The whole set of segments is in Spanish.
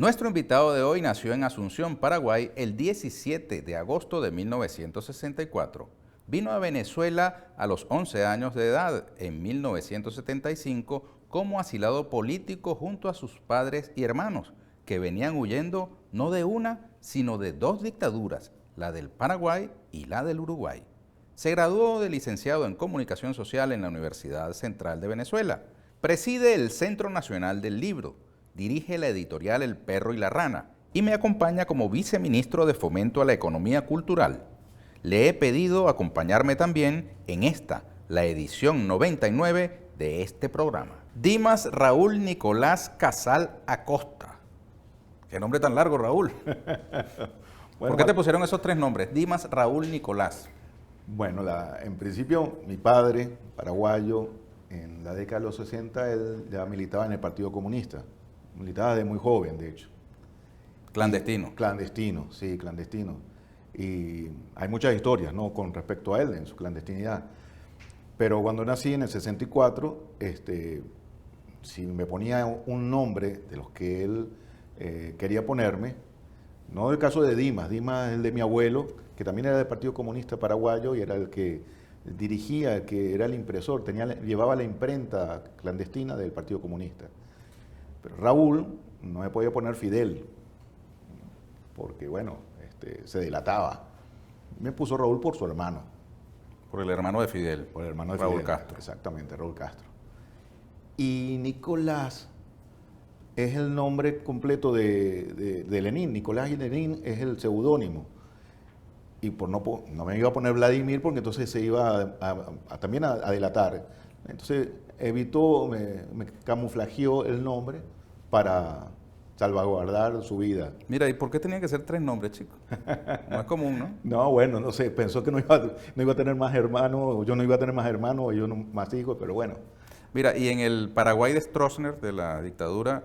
Nuestro invitado de hoy nació en Asunción, Paraguay, el 17 de agosto de 1964. Vino a Venezuela a los 11 años de edad, en 1975, como asilado político junto a sus padres y hermanos, que venían huyendo no de una, sino de dos dictaduras, la del Paraguay y la del Uruguay. Se graduó de licenciado en Comunicación Social en la Universidad Central de Venezuela. Preside el Centro Nacional del Libro. Dirige la editorial El Perro y la Rana y me acompaña como viceministro de Fomento a la Economía Cultural. Le he pedido acompañarme también en esta, la edición 99 de este programa. Dimas Raúl Nicolás Casal Acosta. ¿Qué nombre tan largo, Raúl? Bueno, ¿Por qué te pusieron esos tres nombres? Dimas Raúl Nicolás. Bueno, en principio, mi padre, paraguayo, en la década de los 60, él ya militaba en el Partido Comunista. Militaba desde muy joven, de hecho. Clandestino. Clandestino, sí, clandestino. Y hay muchas historias, ¿no?, con respecto a él en su clandestinidad. Pero cuando nací en el 64, si me ponía un nombre de los que él quería ponerme, no el caso de Dimas es el de mi abuelo, que también era del Partido Comunista Paraguayo y era el que dirigía, el que era el impresor, llevaba la imprenta clandestina del Partido Comunista. Pero Raúl no me podía poner Fidel, porque bueno, se delataba. Me puso Raúl por su hermano. Por el hermano de Fidel. Por el hermano de Raúl Fidel. Castro. Exactamente, Raúl Castro. Y Nicolás es el nombre completo de Lenin. Nicolás y Lenin es el seudónimo. Y no me iba a poner Vladimir porque entonces se iba también a delatar. Entonces me camuflajeó el nombre para salvaguardar su vida. Mira, ¿y por qué tenía que ser tres nombres, chicos? No es común, ¿no? No, bueno, no sé, pensó que no iba a tener más hermanos, yo no iba a tener más hermanos, yo no, más hijos, pero bueno. Mira, y en el Paraguay de Stroessner, de la dictadura,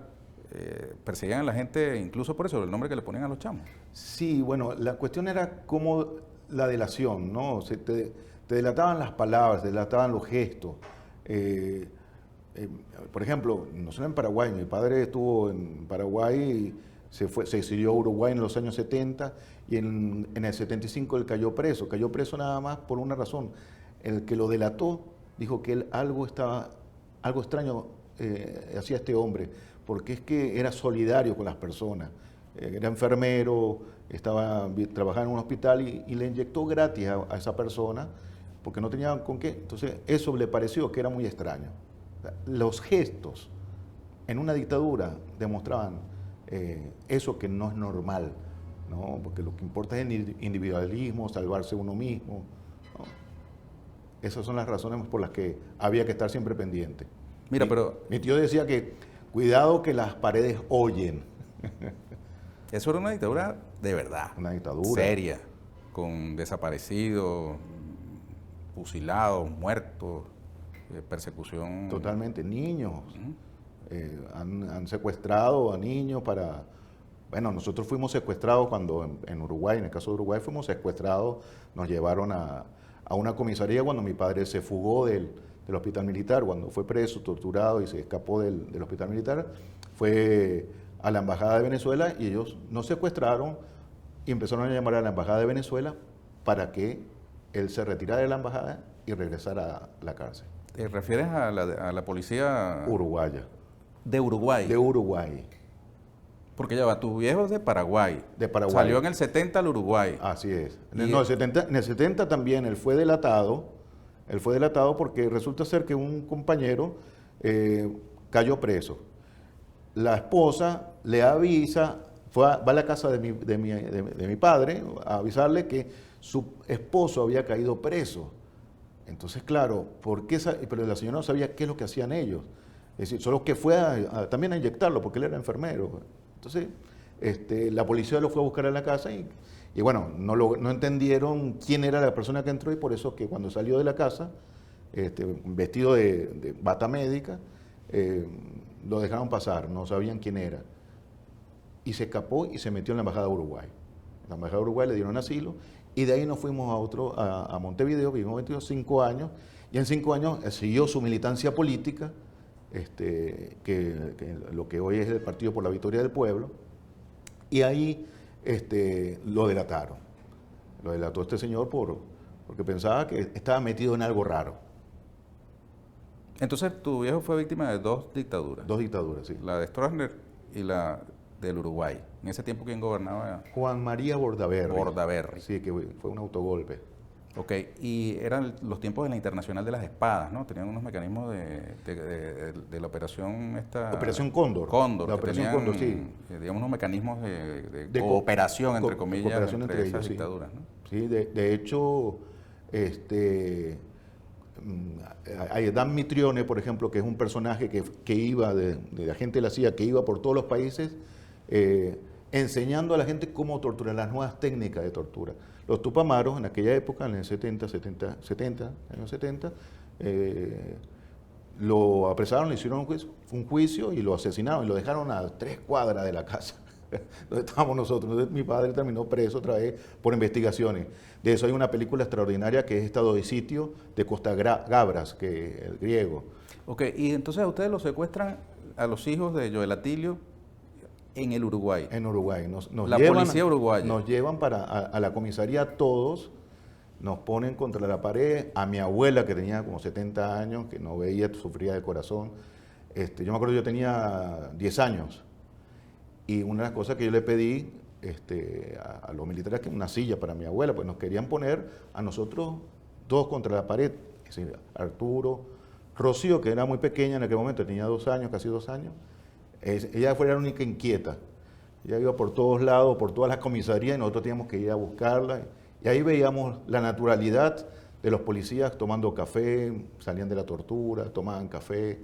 perseguían a la gente incluso por eso, el nombre que le ponían a los chamos. Sí, bueno, la cuestión era cómo la delación, ¿no? Te delataban las palabras, te delataban los gestos. Por ejemplo, nosotros en Paraguay, mi padre estuvo en Paraguay, se exilió a Uruguay en los años 70 y en el 75 él cayó preso nada más por una razón. El que lo delató dijo que algo extraño hacía este hombre, porque es que era solidario con las personas, era enfermero, trabajaba en un hospital y le inyectó gratis a esa persona porque no tenía con qué. Entonces eso le pareció que era muy extraño. Los gestos en una dictadura demostraban eso que no es normal, ¿no? Porque lo que importa es el individualismo, salvarse uno mismo, ¿no? Esas son las razones por las que había que estar siempre pendiente. Mira, pero mi tío decía que cuidado que las paredes oyen. eso era una dictadura de verdad. Una dictadura. Seria, con desaparecidos, fusilados, muertos, persecución. Totalmente, niños. Han secuestrado a niños Bueno, nosotros fuimos secuestrados cuando en Uruguay, en el caso de Uruguay fuimos secuestrados, nos llevaron a una comisaría cuando mi padre se fugó del hospital militar, cuando fue preso, torturado y se escapó del hospital militar, fue a la embajada de Venezuela y ellos nos secuestraron y empezaron a llamar a la embajada de Venezuela para que él se retirara de la embajada y regresara a la cárcel. ¿Te refieres a la policía Uruguaya. de Uruguay? De Uruguay. Porque ya va, tu viejo es de Paraguay. De Paraguay. Salió en el 70 al Uruguay. Así es. Y En el 70 también él fue delatado porque resulta ser que un compañero cayó preso. La esposa le avisa, va a la casa de mi padre a avisarle que su esposo había caído preso. Entonces, claro, pero la señora no sabía qué es lo que hacían ellos. Es decir, solo que fue también a inyectarlo porque él era enfermero. Entonces, la policía lo fue a buscar a la casa y bueno, no entendieron quién era la persona que entró y por eso que cuando salió de la casa, vestido de bata médica, lo dejaron pasar, no sabían quién era. Y se escapó y se metió en la embajada de Uruguay. En la embajada de Uruguay le dieron asilo y de ahí nos fuimos a Montevideo, vivimos 25 años y en 5 años siguió su militancia política, que lo que hoy es el Partido por la Victoria del Pueblo, Y ahí lo delataron. Lo delató este señor porque pensaba que estaba metido en algo raro. Entonces, tu viejo fue víctima de dos dictaduras. Dos dictaduras, sí. La de Stroessner y la del Uruguay. En ese tiempo, ¿quién gobernaba? Juan María Bordaberry. Bordaberry. Sí, que fue un autogolpe. Ok, y eran los tiempos de la Internacional de las Espadas, ¿no? Tenían unos mecanismos de la operación esta... Operación Cóndor. Cóndor. La que operación tenían, Cóndor, sí. Digamos, unos mecanismos de cooperación, entre comillas, cooperación entre esas ellos, dictaduras, ¿no? Sí, de hecho, hay Dan Mitrione, por ejemplo, que es un personaje que iba de agente de la CIA, que iba por todos los países enseñando a la gente cómo torturar, las nuevas técnicas de tortura. Los Tupamaros, en aquella época, en el 70, años 70, lo apresaron, le hicieron un juicio y lo asesinaron y lo dejaron a 3 cuadras de la casa donde estábamos nosotros. Entonces, mi padre terminó preso otra vez por investigaciones. De eso hay una película extraordinaria que es Estado de Sitio de Costa Gabras, que el griego. Ok, y entonces a ustedes los secuestran a los hijos de Joel Atilio en el Uruguay. En Uruguay. La policía uruguaya. Nos llevan a la comisaría todos, nos ponen contra la pared, a mi abuela que tenía como 70 años, que no veía, sufría de corazón. Yo me acuerdo, yo tenía 10 años y una de las cosas que yo le pedí a los militares que una silla para mi abuela, pues nos querían poner a nosotros todos contra la pared. Es decir, Arturo, Rocío, que era muy pequeña en aquel momento, tenía 2 años, casi 2 años. Ella fue la única inquieta. Ella iba por todos lados, por todas las comisarías, y nosotros teníamos que ir a buscarla. Y ahí veíamos la naturalidad de los policías tomando café, salían de la tortura, tomaban café.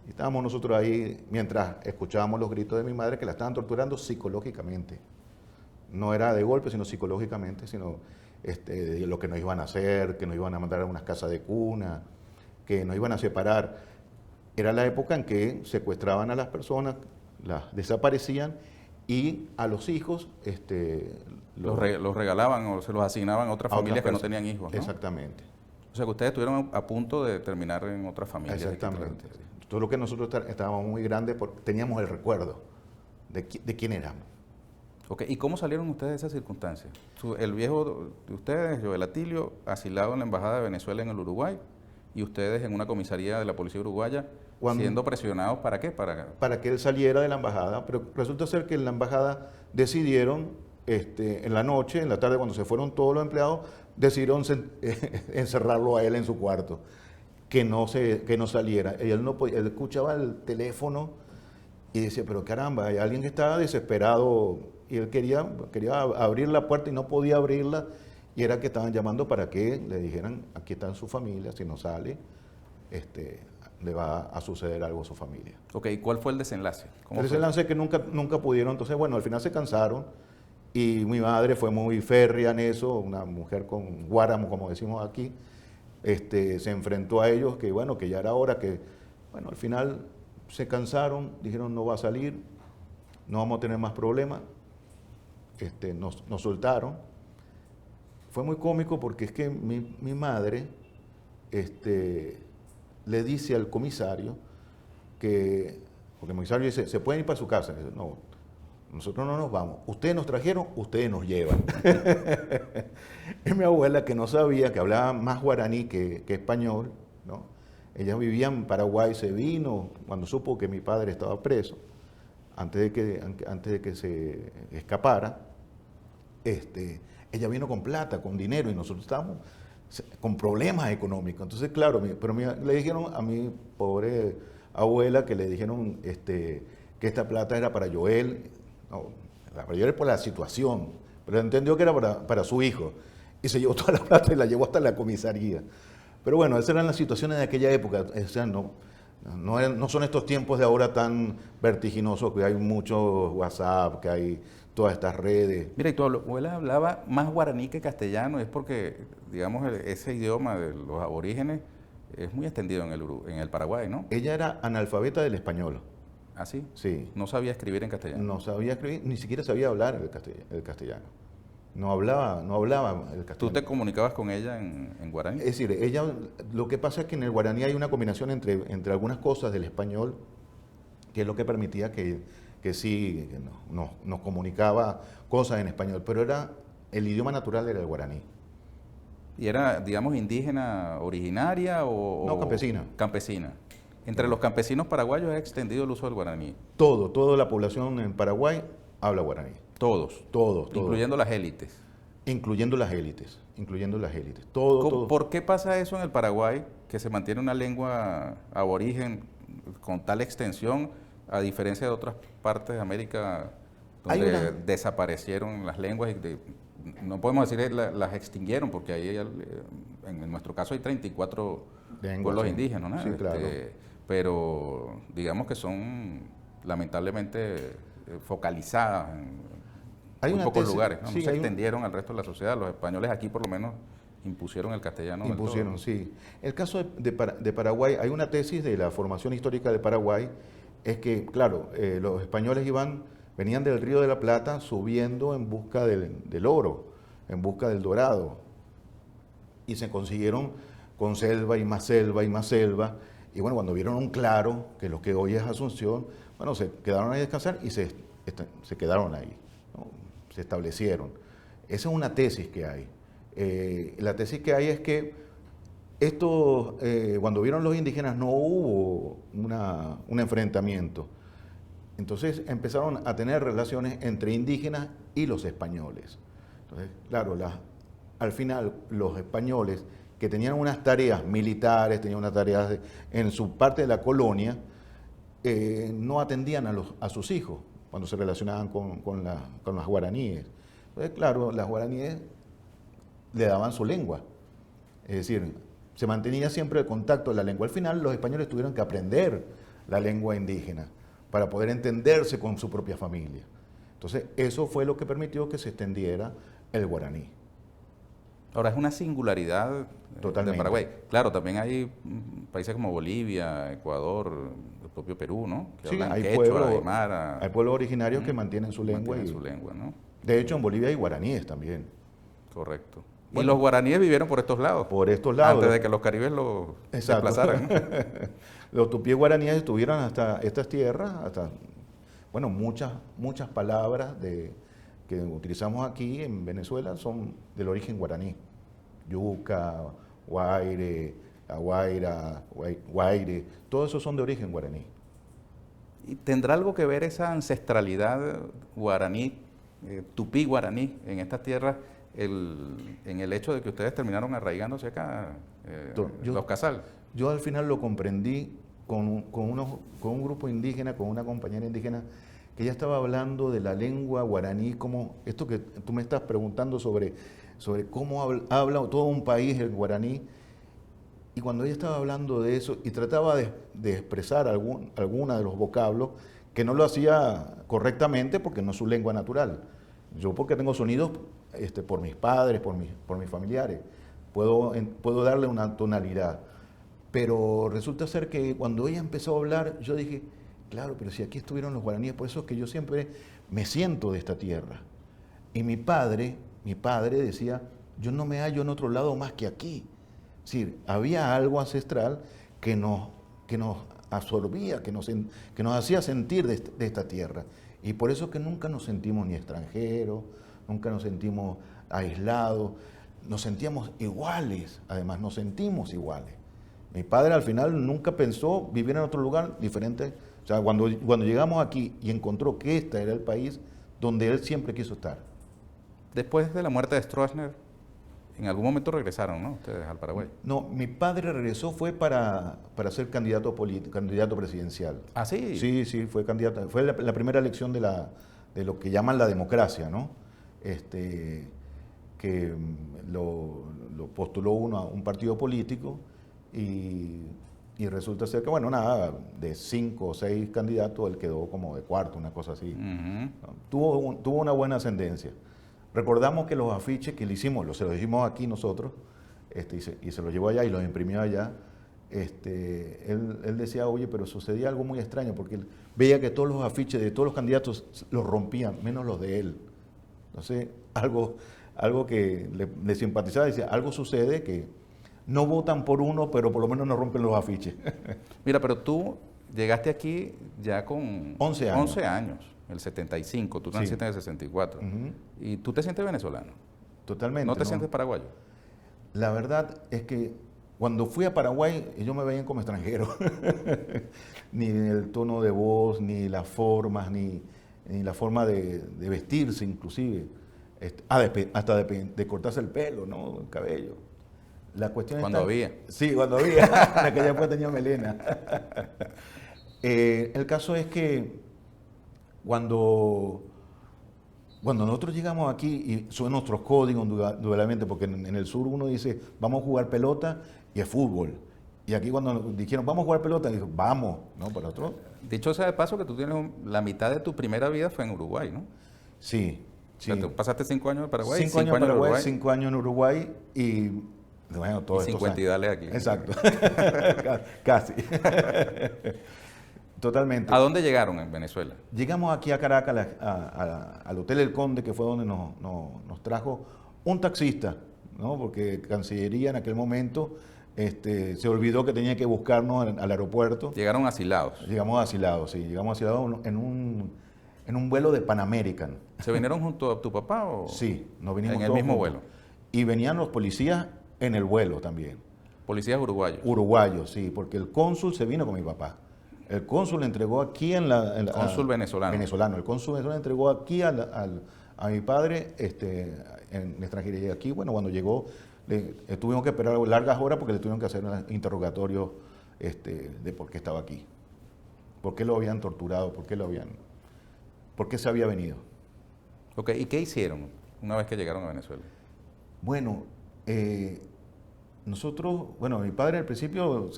Y estábamos nosotros ahí mientras escuchábamos los gritos de mi madre que la estaban torturando psicológicamente. No era de golpe, sino psicológicamente, sino de lo que nos iban a hacer, que nos iban a mandar a unas casas de cuna, que nos iban a separar. Era la época en que secuestraban a las personas, las desaparecían y a los hijos los regalaban o se los asignaban a otras familias que no tenían hijos, ¿no? Exactamente. O sea que ustedes estuvieron a punto de terminar en otra familia. Exactamente. Todo lo que nosotros estábamos muy grandes porque teníamos el recuerdo de quién éramos. Ok, ¿y cómo salieron ustedes de esas circunstancias? El viejo de ustedes, Joel Atilio, asilado en la Embajada de Venezuela en el Uruguay, y ustedes en una comisaría de la policía uruguaya, siendo presionados, ¿para qué? Para que él saliera de la embajada, pero resulta ser que en la embajada decidieron, en la noche, en la tarde, cuando se fueron todos los empleados, decidieron encerrarlo a él en su cuarto, que no saliera. Y él no podía, él escuchaba el teléfono y decía, pero caramba, hay alguien que está desesperado, y él quería abrir la puerta y no podía abrirla, y era que estaban llamando para que le dijeran, aquí está su familia, si no sale, le va a suceder algo a su familia. Ok, ¿y cuál fue el desenlace? El desenlace es que nunca pudieron, entonces bueno, al final se cansaron, y mi madre fue muy férrea en eso, una mujer con guáramo, como decimos aquí, se enfrentó a ellos, que bueno, que ya era hora, que bueno, al final se cansaron, dijeron no va a salir, no vamos a tener más problemas, nos soltaron. Fue muy cómico porque es que mi madre le dice al comisario porque el comisario dice, se pueden ir para su casa. Dice, no, nosotros no nos vamos. Ustedes nos trajeron, ustedes nos llevan. Es mi abuela que no sabía, que hablaba más guaraní que español, ¿no? Ella vivía en Paraguay, se vino cuando supo que mi padre estaba preso, antes de que se escapara. Ella vino con plata, con dinero, y nosotros estábamos con problemas económicos. Entonces, claro, le dijeron a mi pobre abuela que le dijeron que esta plata era para Joel. No, para Joel por la situación, pero entendió que era para su hijo. Y se llevó toda la plata y la llevó hasta la comisaría. Pero bueno, esas eran las situaciones de aquella época. O sea, no son estos tiempos de ahora tan vertiginosos, que hay mucho WhatsApp, que hay todas estas redes. Mira, y tu abuela hablaba más guaraní que castellano, es porque, digamos, ese idioma de los aborígenes es muy extendido en el Paraguay, ¿no? Ella era analfabeta del español. ¿Ah, sí? Sí. No sabía escribir en castellano. No sabía escribir, ni siquiera sabía hablar el castellano. No hablaba el castellano. ¿Tú te comunicabas con ella en guaraní? Es decir, lo que pasa es que en el guaraní hay una combinación entre algunas cosas del español, que es lo que permitía que que sí, que nos comunicaba cosas en español, pero el idioma natural era el guaraní. ¿Y era, digamos, indígena originaria No, campesina. campesina? Entre los campesinos paraguayos es extendido el uso del guaraní. Toda la población en Paraguay habla guaraní. Todos. Todos. Incluyendo las élites. Incluyendo las élites. Todo. ¿Por qué pasa eso en el Paraguay, que se mantiene una lengua aborigen con tal extensión, a diferencia de otras partes de América donde desaparecieron las lenguas no podemos decir que las extinguieron, porque ahí en nuestro caso hay 34 pueblos indígenas, ¿no? Sí, claro. Pero digamos que son lamentablemente focalizadas en muy pocos lugares, ¿no? Sí, No se extendieron al resto de la sociedad. Los españoles aquí por lo menos impusieron el castellano. Impusieron, sí. El caso de Paraguay, hay una tesis de la formación histórica de Paraguay, es que, claro, los españoles venían del Río de la Plata subiendo en busca del oro, en busca del dorado, y se consiguieron con selva y más selva y más selva, y bueno, cuando vieron un claro, que lo que hoy es Asunción, bueno, se quedaron ahí a descansar y se quedaron ahí, ¿no? Se establecieron. Esa es una tesis que hay. La tesis que hay es que cuando vieron los indígenas no hubo un enfrentamiento. Entonces empezaron a tener relaciones entre indígenas y los españoles. Entonces, claro, al final los españoles que tenían unas tareas militares, tenían unas tareas en su parte de la colonia, no atendían a sus hijos cuando se relacionaban con las guaraníes. Entonces, claro, las guaraníes le daban su lengua. Es decir, se mantenía siempre el contacto de la lengua. Al final los españoles tuvieron que aprender la lengua indígena para poder entenderse con su propia familia. Entonces, eso fue lo que permitió que se extendiera el guaraní. Ahora, es una singularidad Totalmente. de Paraguay. Claro, también hay países como Bolivia, Ecuador, el propio Perú, ¿no? Que Sí, hablan hay quechua, aymara. hay pueblos originarios que mantienen su lengua. ¿No? De hecho, en Bolivia hay guaraníes también. Correcto. Bueno, y los guaraníes vivieron por estos lados. Por estos lados. Antes de que los caribes los desplazaran, ¿no? Los tupíes guaraníes estuvieron hasta estas tierras, bueno, muchas palabras que utilizamos aquí en Venezuela son del origen guaraní. Yuca, guaire, aguaira, guaire, todo eso son de origen guaraní. ¿Y tendrá algo que ver esa ancestralidad guaraní, tupí guaraní en estas tierras, en el hecho de que ustedes terminaron arraigándose acá, los Casal? Yo al final lo comprendí con un grupo indígena, con una compañera indígena, que ella estaba hablando de la lengua guaraní, como esto que tú me estás preguntando sobre cómo habla todo un país el guaraní, y cuando ella estaba hablando de eso y trataba de expresar alguna de los vocablos, que no lo hacía correctamente porque no es su lengua natural. Yo porque tengo sonidos por mis padres, por mis familiares, puedo darle una tonalidad. Pero resulta ser que cuando ella empezó a hablar, yo dije, claro, pero si aquí estuvieron los guaraníes, por eso es que yo siempre me siento de esta tierra. Y mi padre decía, yo no me hallo en otro lado más que aquí. Es decir, había algo ancestral que nos absorbía, que nos hacía sentir de esta tierra. Y por eso que nunca nos sentimos ni extranjeros, nunca nos sentimos aislados, nos sentíamos iguales, además nos sentimos iguales. Mi padre al final nunca pensó vivir en otro lugar diferente. O sea, cuando llegamos aquí y encontró que este era el país donde él siempre quiso estar. Después de la muerte de Stroessner, en algún momento regresaron, ¿no? Ustedes al Paraguay. No, mi padre regresó fue para ser candidato presidencial. ¿Ah, sí? Sí, fue candidato. Fue la primera elección de lo que llaman la democracia, ¿no? Que lo postuló uno a un partido político y resulta ser que, bueno, nada, de 5 o 6 candidatos, él quedó como de cuarto, una cosa así. Uh-huh. Tuvo una buena ascendencia. Recordamos que los afiches que le hicimos, se los hicimos aquí nosotros, y se los llevó allá y los imprimió allá. Él decía, oye, pero sucedía algo muy extraño, porque él veía que todos los afiches de todos los candidatos los rompían, menos los de él. Entonces, algo que le simpatizaba, decía, algo sucede que no votan por uno, pero por lo menos no rompen los afiches. Mira, pero tú llegaste aquí ya con 11 años. 11 años, el 75, tú naciste en el 64. Ujú. ¿Y tú te sientes venezolano? Totalmente. ¿No te sientes paraguayo? La verdad es que cuando fui a Paraguay, ellos me veían como extranjero. Ni el tono de voz, ni las formas, ni la forma de vestirse, inclusive. Hasta de cortarse el pelo, ¿no? El cabello. La cuestión Cuando había. Sí, cuando había. En aquella época tenía melena. El caso es que cuando nosotros llegamos aquí, y son nuestros códigos, indudablemente, porque en el sur uno dice, vamos a jugar pelota y es fútbol. Y aquí cuando nos dijeron, vamos a jugar pelota, dijo, vamos, ¿no? Para nosotros. Dicho sea de paso que tú tienes la mitad de tu primera vida fue en Uruguay, ¿no? Sí, sí. O sea, tú pasaste 5 años en Paraguay, 5 años en en Paraguay, Uruguay. 5 años en Uruguay y, bueno, todos Y 50 y dale aquí. Exacto. Casi. Totalmente. ¿A dónde llegaron en Venezuela? Llegamos aquí a Caracas, al Hotel El Conde, que fue donde nos trajo un taxista, ¿no? Porque Cancillería en aquel momento se olvidó que tenía que buscarnos al aeropuerto. Llegaron asilados. Llegamos asilados, sí. Llegamos asilados en un vuelo de Pan American. ¿Se vinieron junto a tu papá o...? Sí, nos vinimos en el todos mismo juntos. vuelo. Y venían los policías en el vuelo también. Policías uruguayos. Uruguayos, sí, porque el cónsul se vino con mi papá. El cónsul le entregó aquí Cónsul venezolano. Venezolano. El cónsul venezolano entregó aquí a mi padre en la extranjería. Y aquí, bueno, cuando llegó, tuvimos que esperar largas horas porque le tuvieron que hacer un interrogatorio de por qué estaba aquí. ¿Por qué lo habían torturado? ¿Por qué se había venido? Ok, ¿y qué hicieron una vez que llegaron a Venezuela? Bueno, mi padre al principio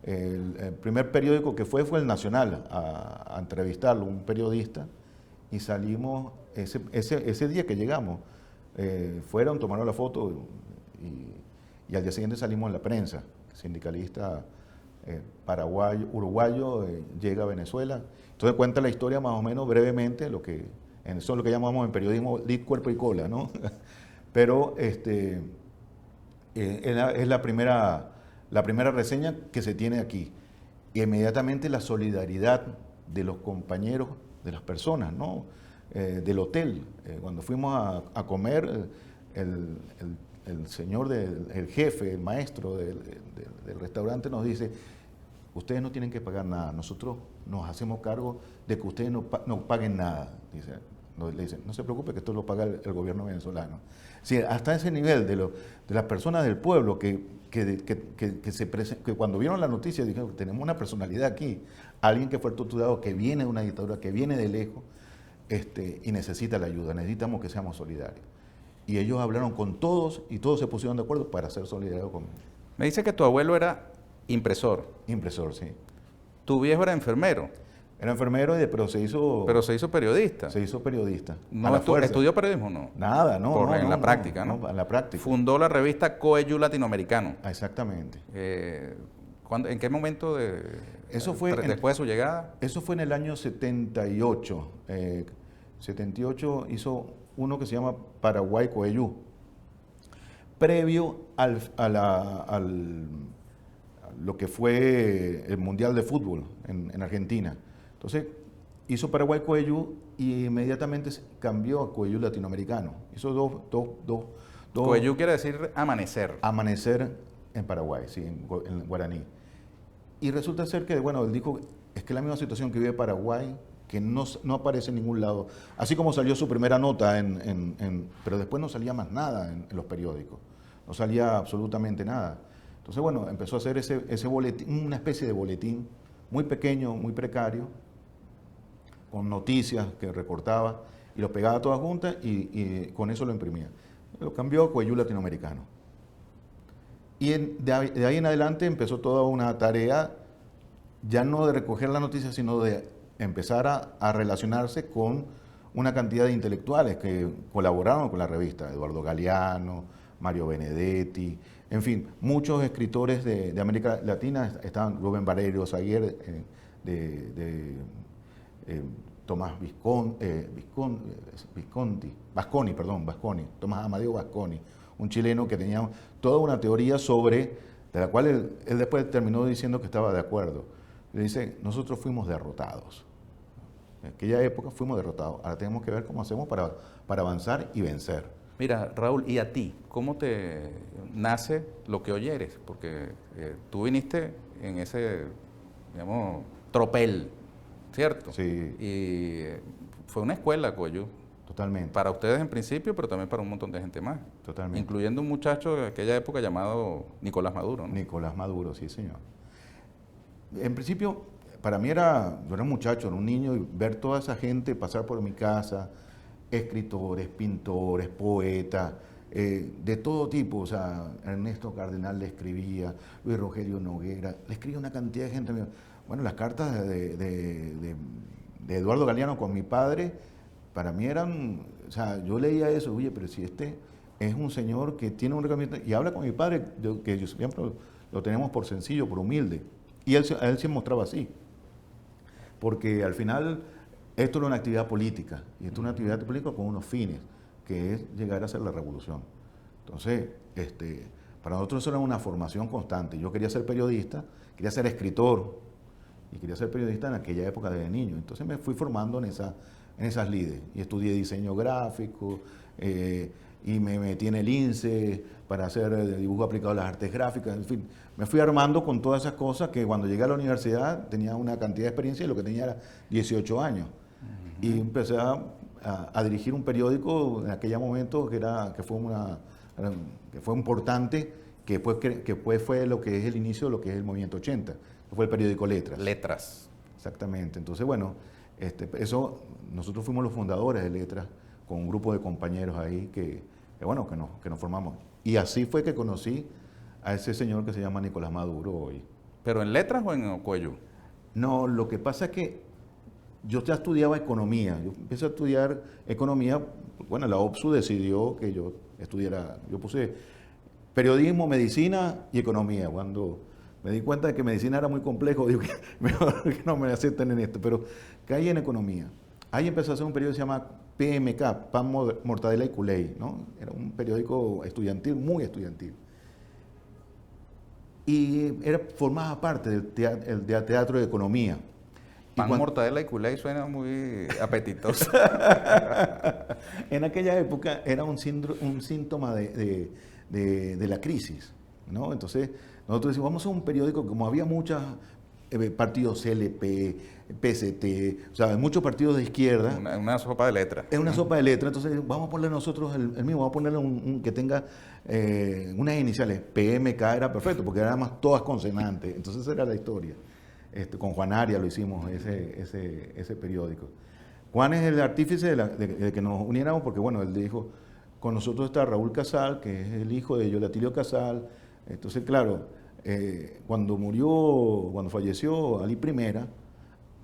el primer periódico que fue el Nacional a entrevistarlo, un periodista, y salimos, ese día que llegamos, fueron, tomaron la foto y al día siguiente salimos en la prensa, sindicalista uruguayo llega a Venezuela. Entonces cuenta la historia más o menos brevemente, eso es lo que llamamos en periodismo lead, cuerpo y cola, ¿no? Pero es la primera reseña que se tiene aquí. Y inmediatamente la solidaridad de los compañeros, de las personas, ¿no? Del hotel. Cuando fuimos a comer, el señor, el jefe, el maestro del restaurante nos dice, ustedes no tienen que pagar nada, nosotros nos hacemos cargo de que ustedes no paguen nada. Le dicen, no se preocupe que esto lo paga el gobierno venezolano. Sí, hasta ese nivel de las personas del pueblo que cuando vieron la noticia dijeron, tenemos una personalidad aquí, alguien que fue torturado, que viene de una dictadura, que viene de lejos y necesita la ayuda, necesitamos que seamos solidarios. Y ellos hablaron con todos y todos se pusieron de acuerdo para ser solidarios conmigo. Me dice que tu abuelo era impresor. Impresor, sí. Tu viejo era enfermero. Era enfermero, pero se hizo periodista. Se hizo periodista. No ¿Estudió periodismo o no? Nada, no. En la práctica, ¿no? En la práctica. Fundó la revista Coellu Latinoamericano. Exactamente. ¿En qué momento después de su llegada? Eso fue en el año 78. 78 hizo uno que se llama Paraguay Coellu. Previo a lo que fue el Mundial de Fútbol en Argentina. Entonces, hizo Paraguay Coellu y inmediatamente cambió a Coellu Latinoamericano. Hizo dos. Coellu quiere decir amanecer. Amanecer en Paraguay, sí, en guaraní. Y resulta ser que, bueno, él dijo, es que la misma situación que vive Paraguay, que no aparece en ningún lado. Así como salió su primera nota, pero después no salía más nada en los periódicos. No salía absolutamente nada. Entonces, bueno, empezó a hacer ese boletín, una especie de boletín muy pequeño, muy precario, con noticias que recortaba y lo pegaba todas juntas y con eso lo imprimía. Lo cambió a Coellu Latinoamericano. Y de ahí en adelante empezó toda una tarea, ya no de recoger la noticia, sino de empezar a relacionarse con una cantidad de intelectuales que colaboraron con la revista. Eduardo Galeano, Mario Benedetti, en fin, muchos escritores de América Latina, estaban Rubén Barreiro Saguier, Tomás Vasconi, Tomás Amadeo Vasconi, un chileno que tenía toda una teoría de la cual él después terminó diciendo que estaba de acuerdo, Le dice, nosotros fuimos derrotados. En aquella época fuimos derrotados. Ahora tenemos que ver cómo hacemos para avanzar y vencer. Mira, Raúl, ¿y a ti? ¿Cómo te nace lo que hoy eres? Porque tú viniste en ese, digamos, tropel, ¿cierto? Sí. Y fue una escuela, Coyú. Totalmente. Para ustedes en principio, pero también para un montón de gente más. Totalmente. Incluyendo un muchacho de aquella época llamado Nicolás Maduro, ¿no? Nicolás Maduro, sí, señor. En principio, para mí yo era un muchacho, era un niño, y ver toda esa gente pasar por mi casa, escritores, pintores, poetas, de todo tipo. O sea, Ernesto Cardenal le escribía, Luis Rogelio Noguera, le escribía una cantidad de gente. Bueno, las cartas de Eduardo Galeano con mi padre, para mí eran, o sea, yo leía eso, oye, pero si este es un señor que tiene un reglamento y habla con mi padre, que yo siempre lo tenemos por sencillo, por humilde. Y él se mostraba así. Porque al final esto era una actividad política, y esto es una actividad política con unos fines, que es llegar a hacer la revolución. Entonces, para nosotros eso era una formación constante. Yo quería ser periodista, quería ser escritor, y quería ser periodista en aquella época de niño. Entonces me fui formando en esas lides, y estudié diseño gráfico, y me metí en el INSE para hacer dibujo aplicado a las artes gráficas, en fin, me fui armando con todas esas cosas que cuando llegué a la universidad tenía una cantidad de experiencia y lo que tenía era 18 años. Uh-huh. Y empecé a dirigir un periódico en aquel momento que fue importante, que después fue lo que es el inicio de lo que es el Movimiento 80, que fue el periódico Letras. Letras. Exactamente. Entonces, bueno, nosotros fuimos los fundadores de Letras, con un grupo de compañeros ahí que nos formamos. Y así fue que conocí a ese señor que se llama Nicolás Maduro hoy. ¿Pero en Letras o en Coyú? No, lo que pasa es que yo ya estudiaba economía. Yo empecé a estudiar economía, bueno, la OPSU decidió que yo estudiara, yo puse periodismo, medicina y economía. Cuando me di cuenta de que medicina era muy complejo, digo que mejor que no me acepten en esto, pero caí en economía. Ahí empezó a hacer un periódico que se llama PMK, Pan, Mortadela y Culey, ¿no? Era un periódico estudiantil, muy estudiantil. Y formaba parte del teatro de economía. Pan, Mortadela y Culey suena muy apetitoso. En aquella época era un síntoma de la crisis, ¿no? Entonces nosotros decimos, vamos a un periódico, como había muchos partidos CLP, PCT, o sea, muchos partidos de izquierda. Una sopa de letras. Es una sopa de letras, entonces vamos a ponerle nosotros el mismo, vamos a ponerle un que tenga unas iniciales. PMK era perfecto, porque eran más todas consonantes, entonces esa era la historia. Con Juan Arias lo hicimos, ese periódico. Juan es el artífice de que nos uniéramos, porque bueno, él dijo, con nosotros está Raúl Casal, que es el hijo de Yolatilio Casal. Entonces, claro, cuando falleció Ali I,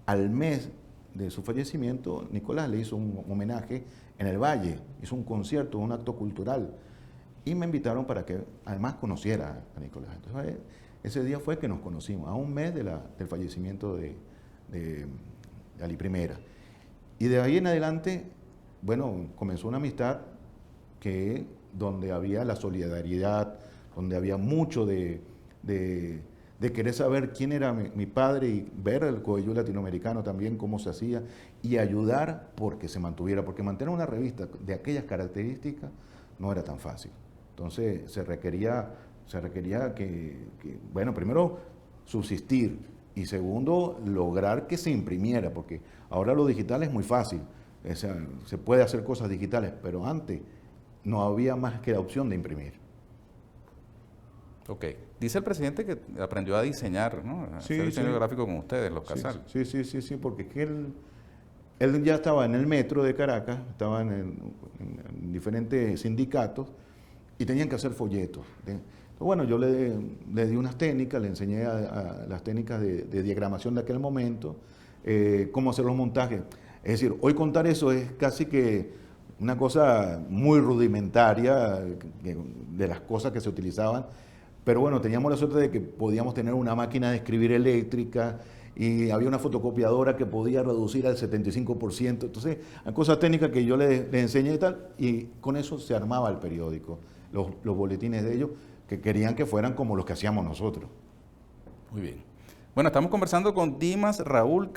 al mes de su fallecimiento, Nicolás le hizo un homenaje en el Valle, hizo un concierto, un acto cultural, y me invitaron para que además conociera a Nicolás. Entonces, ese día fue que nos conocimos, a un mes del fallecimiento de Ali I. Y de ahí en adelante, bueno, comenzó una amistad donde había la solidaridad, donde había mucho de querer saber quién era mi padre y ver el Coyú latinoamericano también, cómo se hacía, y ayudar porque se mantuviera, porque mantener una revista de aquellas características no era tan fácil. Entonces se requería que, bueno, primero subsistir y segundo lograr que se imprimiera, porque ahora lo digital es muy fácil, o sea, se puede hacer cosas digitales, pero antes no había más que la opción de imprimir. Ok. Dice el presidente que aprendió a diseñar, ¿no? A hacer diseño gráfico con ustedes, los Casal. Sí, porque es que él ya estaba en el metro de Caracas, estaba en diferentes sindicatos y tenían que hacer folletos. Entonces, bueno, yo le di unas técnicas, le enseñé a las técnicas de diagramación de aquel momento, cómo hacer los montajes. Es decir, hoy contar eso es casi que una cosa muy rudimentaria de las cosas que se utilizaban. Pero bueno, teníamos la suerte de que podíamos tener una máquina de escribir eléctrica y había una fotocopiadora que podía reducir al 75%. Entonces, hay cosas técnicas que yo le enseñé y tal, y con eso se armaba el periódico, los boletines de ellos, que querían que fueran como los que hacíamos nosotros. Muy bien. Bueno, estamos conversando con Dimas Raúl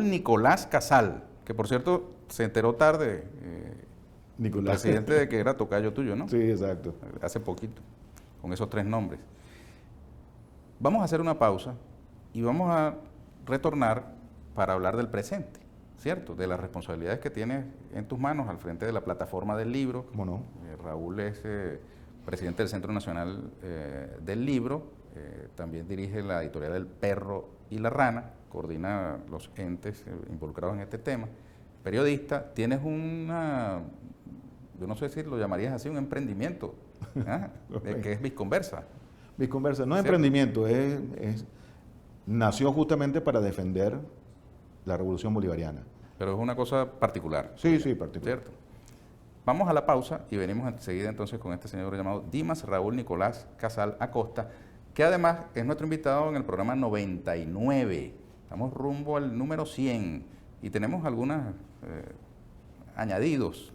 Nicolás Casal, que por cierto se enteró tarde, Nicolás. presidente, de que era tocayo tuyo, ¿no? Sí, exacto. Hace poquito, con esos 3 nombres. Vamos a hacer una pausa y vamos a retornar para hablar del presente, ¿cierto? De las responsabilidades que tienes en tus manos al frente de la plataforma del libro. ¿Cómo no? Raúl es presidente del Centro Nacional del Libro, también dirige la editorial El Perro y la Rana, coordina los entes involucrados en este tema. Periodista, tienes yo no sé si lo llamarías así, un emprendimiento, que es Visconversa. Visconversa no es ¿Cierto? emprendimiento, nació justamente para defender la revolución bolivariana. Pero es una cosa particular. Sí, sí, particular. ¿Cierto? Vamos a la pausa y venimos enseguida entonces con este señor llamado Dimas Raúl Nicolás Casal Acosta, que además es nuestro invitado en el programa 99. Estamos rumbo al número 100 y tenemos algunos añadidos,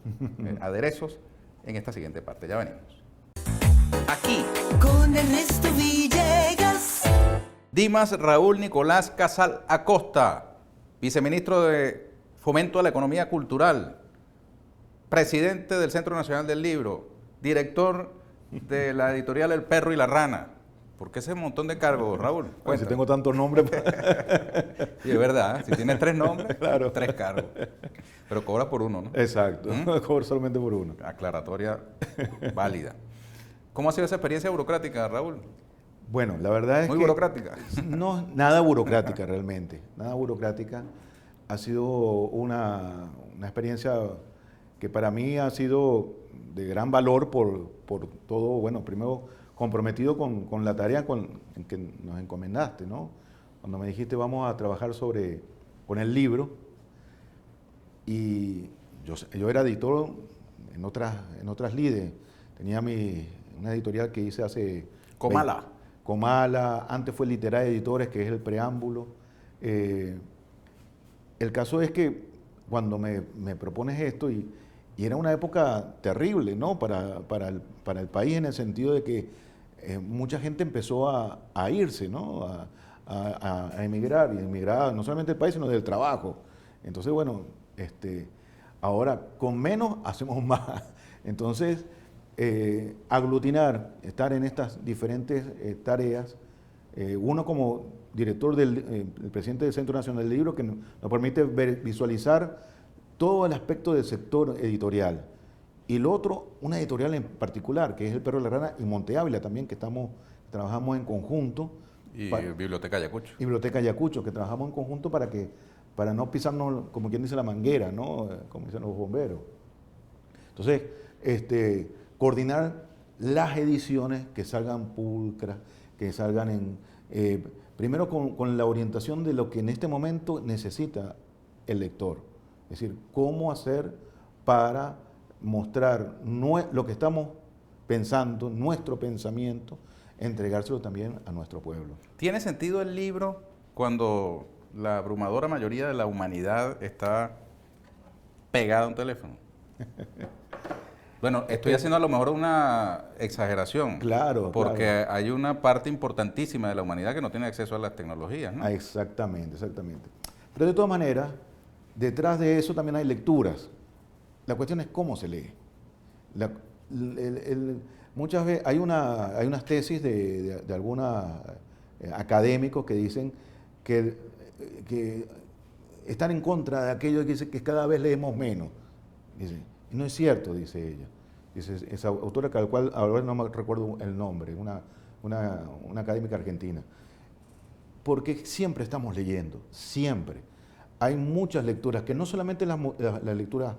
aderezos en esta siguiente parte. Ya venimos. Aquí, con Ernesto Villegas. Dimas Raúl Nicolás Casal Acosta, viceministro de Fomento a la Economía Cultural, presidente del Centro Nacional del Libro, director de la editorial El Perro y la Rana. ¿Por qué ese montón de cargos, Raúl? Bueno, si tengo tantos nombres. Sí, es verdad, si tienes 3 nombres, Claro. 3 cargos. Pero cobras por uno, ¿no? Exacto, cobro solamente por uno. Aclaratoria válida. ¿Cómo ha sido esa experiencia burocrática, Raúl? Bueno, la verdad es Muy que burocrática. no, nada burocrática realmente, nada burocrática. Ha sido una experiencia que para mí ha sido de gran valor por todo, bueno, primero comprometido con la tarea en que nos encomendaste, ¿no? Cuando me dijiste vamos a trabajar con el libro, y yo era editor en otras lides, tenía una editorial que hice hace... Comala. Comala, antes fue Literae Editores, que es el preámbulo. El caso es que cuando me propones esto, y era una época terrible, ¿no? Para el país, en el sentido de que mucha gente empezó a irse, ¿no? A emigrar, y emigrar no solamente del país, sino del trabajo. Entonces, bueno, ahora con menos hacemos más. Entonces, aglutinar, estar en estas diferentes tareas, uno como director el presidente del Centro Nacional del Libro, que nos permite visualizar todo el aspecto del sector editorial. Y lo otro, una editorial en particular, que es El Perro y la Rana, y Monte Ávila también, que trabajamos en conjunto. Y Biblioteca Ayacucho. Y Biblioteca Ayacucho, que trabajamos en conjunto para no pisarnos, como quien dice, la manguera, ¿no? Como dicen los bomberos. Entonces, coordinar las ediciones que salgan pulcras, que salgan primero con la orientación de lo que en este momento necesita el lector. Es decir, cómo hacer para mostrar lo que estamos pensando, nuestro pensamiento, entregárselo también a nuestro pueblo. ¿Tiene sentido el libro cuando la abrumadora mayoría de la humanidad está pegada a un teléfono? Bueno, estoy haciendo a lo mejor una exageración. Claro, porque claro. hay una parte importantísima de la humanidad que no tiene acceso a las tecnologías, ¿no? Exactamente, exactamente. Pero de todas maneras, detrás de eso también hay lecturas. La cuestión es cómo se lee. Muchas veces hay unas tesis de algunos académicos que dicen que están en contra de aquello que dice que cada vez leemos menos. Dice, y no es cierto, dice ella. Dice, esa autora, al cual ahora no me recuerdo el nombre, una académica argentina. Porque siempre estamos leyendo, siempre. Hay muchas lecturas, que no solamente las lecturas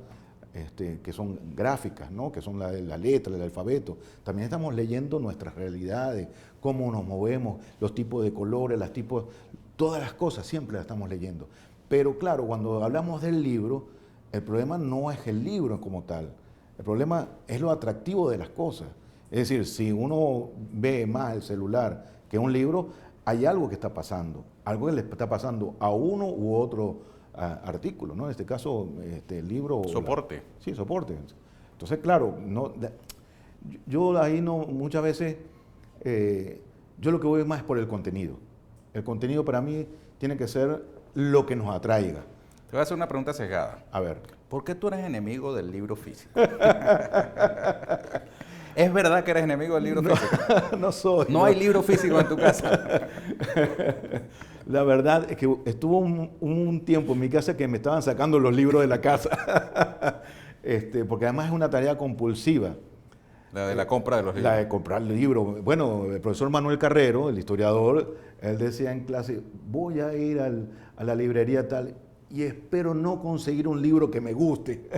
que son gráficas, ¿no? Que son la letra, el alfabeto. También estamos leyendo nuestras realidades, cómo nos movemos, los tipos de colores, todas las cosas, siempre las estamos leyendo. Pero claro, cuando hablamos del libro, el problema no es el libro como tal. El problema es lo atractivo de las cosas. Es decir, si uno ve más el celular que un libro, hay algo que está pasando, algo que le está pasando a uno u otro artículo, ¿no? En este caso, el libro... Soporte. Sí, soporte. Entonces, claro, yo ahí no muchas veces Yo lo que voy más es por el contenido. El contenido para mí tiene que ser lo que nos atraiga. Te voy a hacer una pregunta sesgada. A ver. ¿Por qué tú eres enemigo del libro físico? ¿Es verdad que eres enemigo del libro físico? No soy. No hay libro físico en tu casa. La verdad es que estuvo un tiempo en mi casa que me estaban sacando los libros de la casa. Porque además es una tarea compulsiva. La de la compra de los libros. La de comprar libros. Bueno, el profesor Manuel Carrero, el historiador, él decía en clase, voy a ir a la librería tal y espero no conseguir un libro que me guste.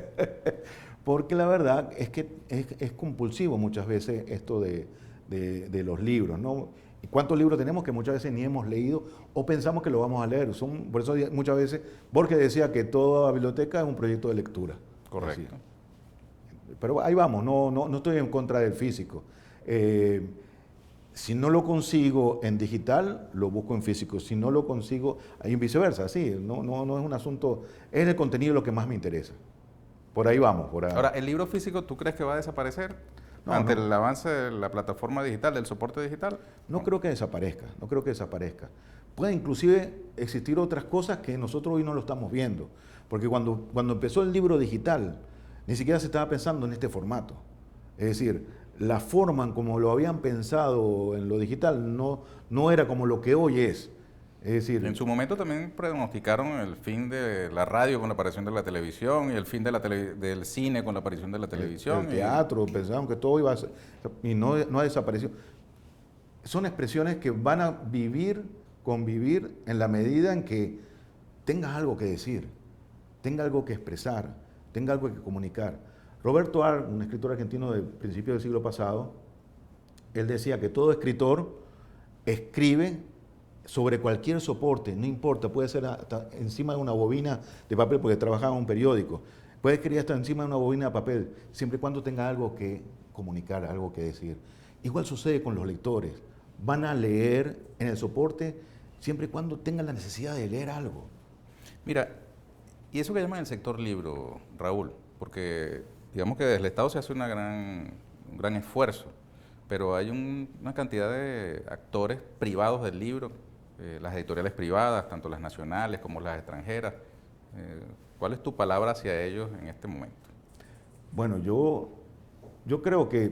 Porque la verdad es que es compulsivo muchas veces esto de los libros, ¿no? ¿Y cuántos libros tenemos que muchas veces ni hemos leído o pensamos que lo vamos a leer? Por eso muchas veces Borges decía que toda biblioteca es un proyecto de lectura. Correcto. Así. Pero ahí vamos, no estoy en contra del físico. Si no lo consigo en digital, lo busco en físico. Si no lo consigo, ahí viceversa, así. No es un asunto, es el contenido lo que más me interesa. Por ahí vamos. Ahora, ¿el libro físico tú crees que va a desaparecer ante el avance de la plataforma digital, del soporte digital? No creo que desaparezca, no creo que desaparezca. Puede inclusive existir otras cosas que nosotros hoy no lo estamos viendo. Porque cuando empezó el libro digital, ni siquiera se estaba pensando en este formato. Es decir, la forma en como lo habían pensado en lo digital no era como lo que hoy es. Es decir, en su momento también pronosticaron el fin de la radio con la aparición de la televisión y el fin de del cine con la aparición de la televisión. El teatro, pensaban que todo iba a ser, y no ha desaparecido. Son expresiones que van a convivir en la medida en que tengas algo que decir, tenga algo que expresar, tenga algo que comunicar. Roberto Ar, un escritor argentino del principio del siglo pasado, él decía que todo escritor escribe sobre cualquier soporte, no importa, puede ser hasta encima de una bobina de papel, porque trabajaba en un periódico, puede escribir hasta encima de una bobina de papel, siempre y cuando tenga algo que comunicar, algo que decir. Igual sucede con los lectores, van a leer en el soporte siempre y cuando tengan la necesidad de leer algo. Mira, y eso que llaman el sector libro, Raúl, porque digamos que desde el Estado se hace un gran esfuerzo, pero hay una cantidad de actores privados del libro, las editoriales privadas, tanto las nacionales como las extranjeras. ¿Cuál es tu palabra hacia ellos en este momento? Bueno, yo creo que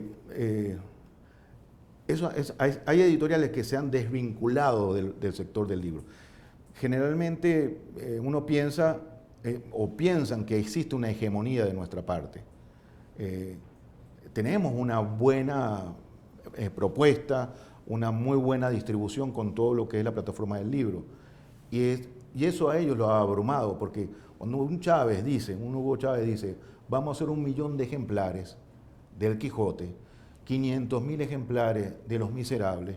hay editoriales que se han desvinculado del sector del libro. Generalmente uno piensa o piensan que existe una hegemonía de nuestra parte. Tenemos una buena propuesta, una muy buena distribución con todo lo que es la plataforma del libro. Y eso a ellos lo ha abrumado, porque cuando un Hugo Chávez dice, vamos a hacer 1 millón de ejemplares del Quijote, 500.000 ejemplares de Los Miserables,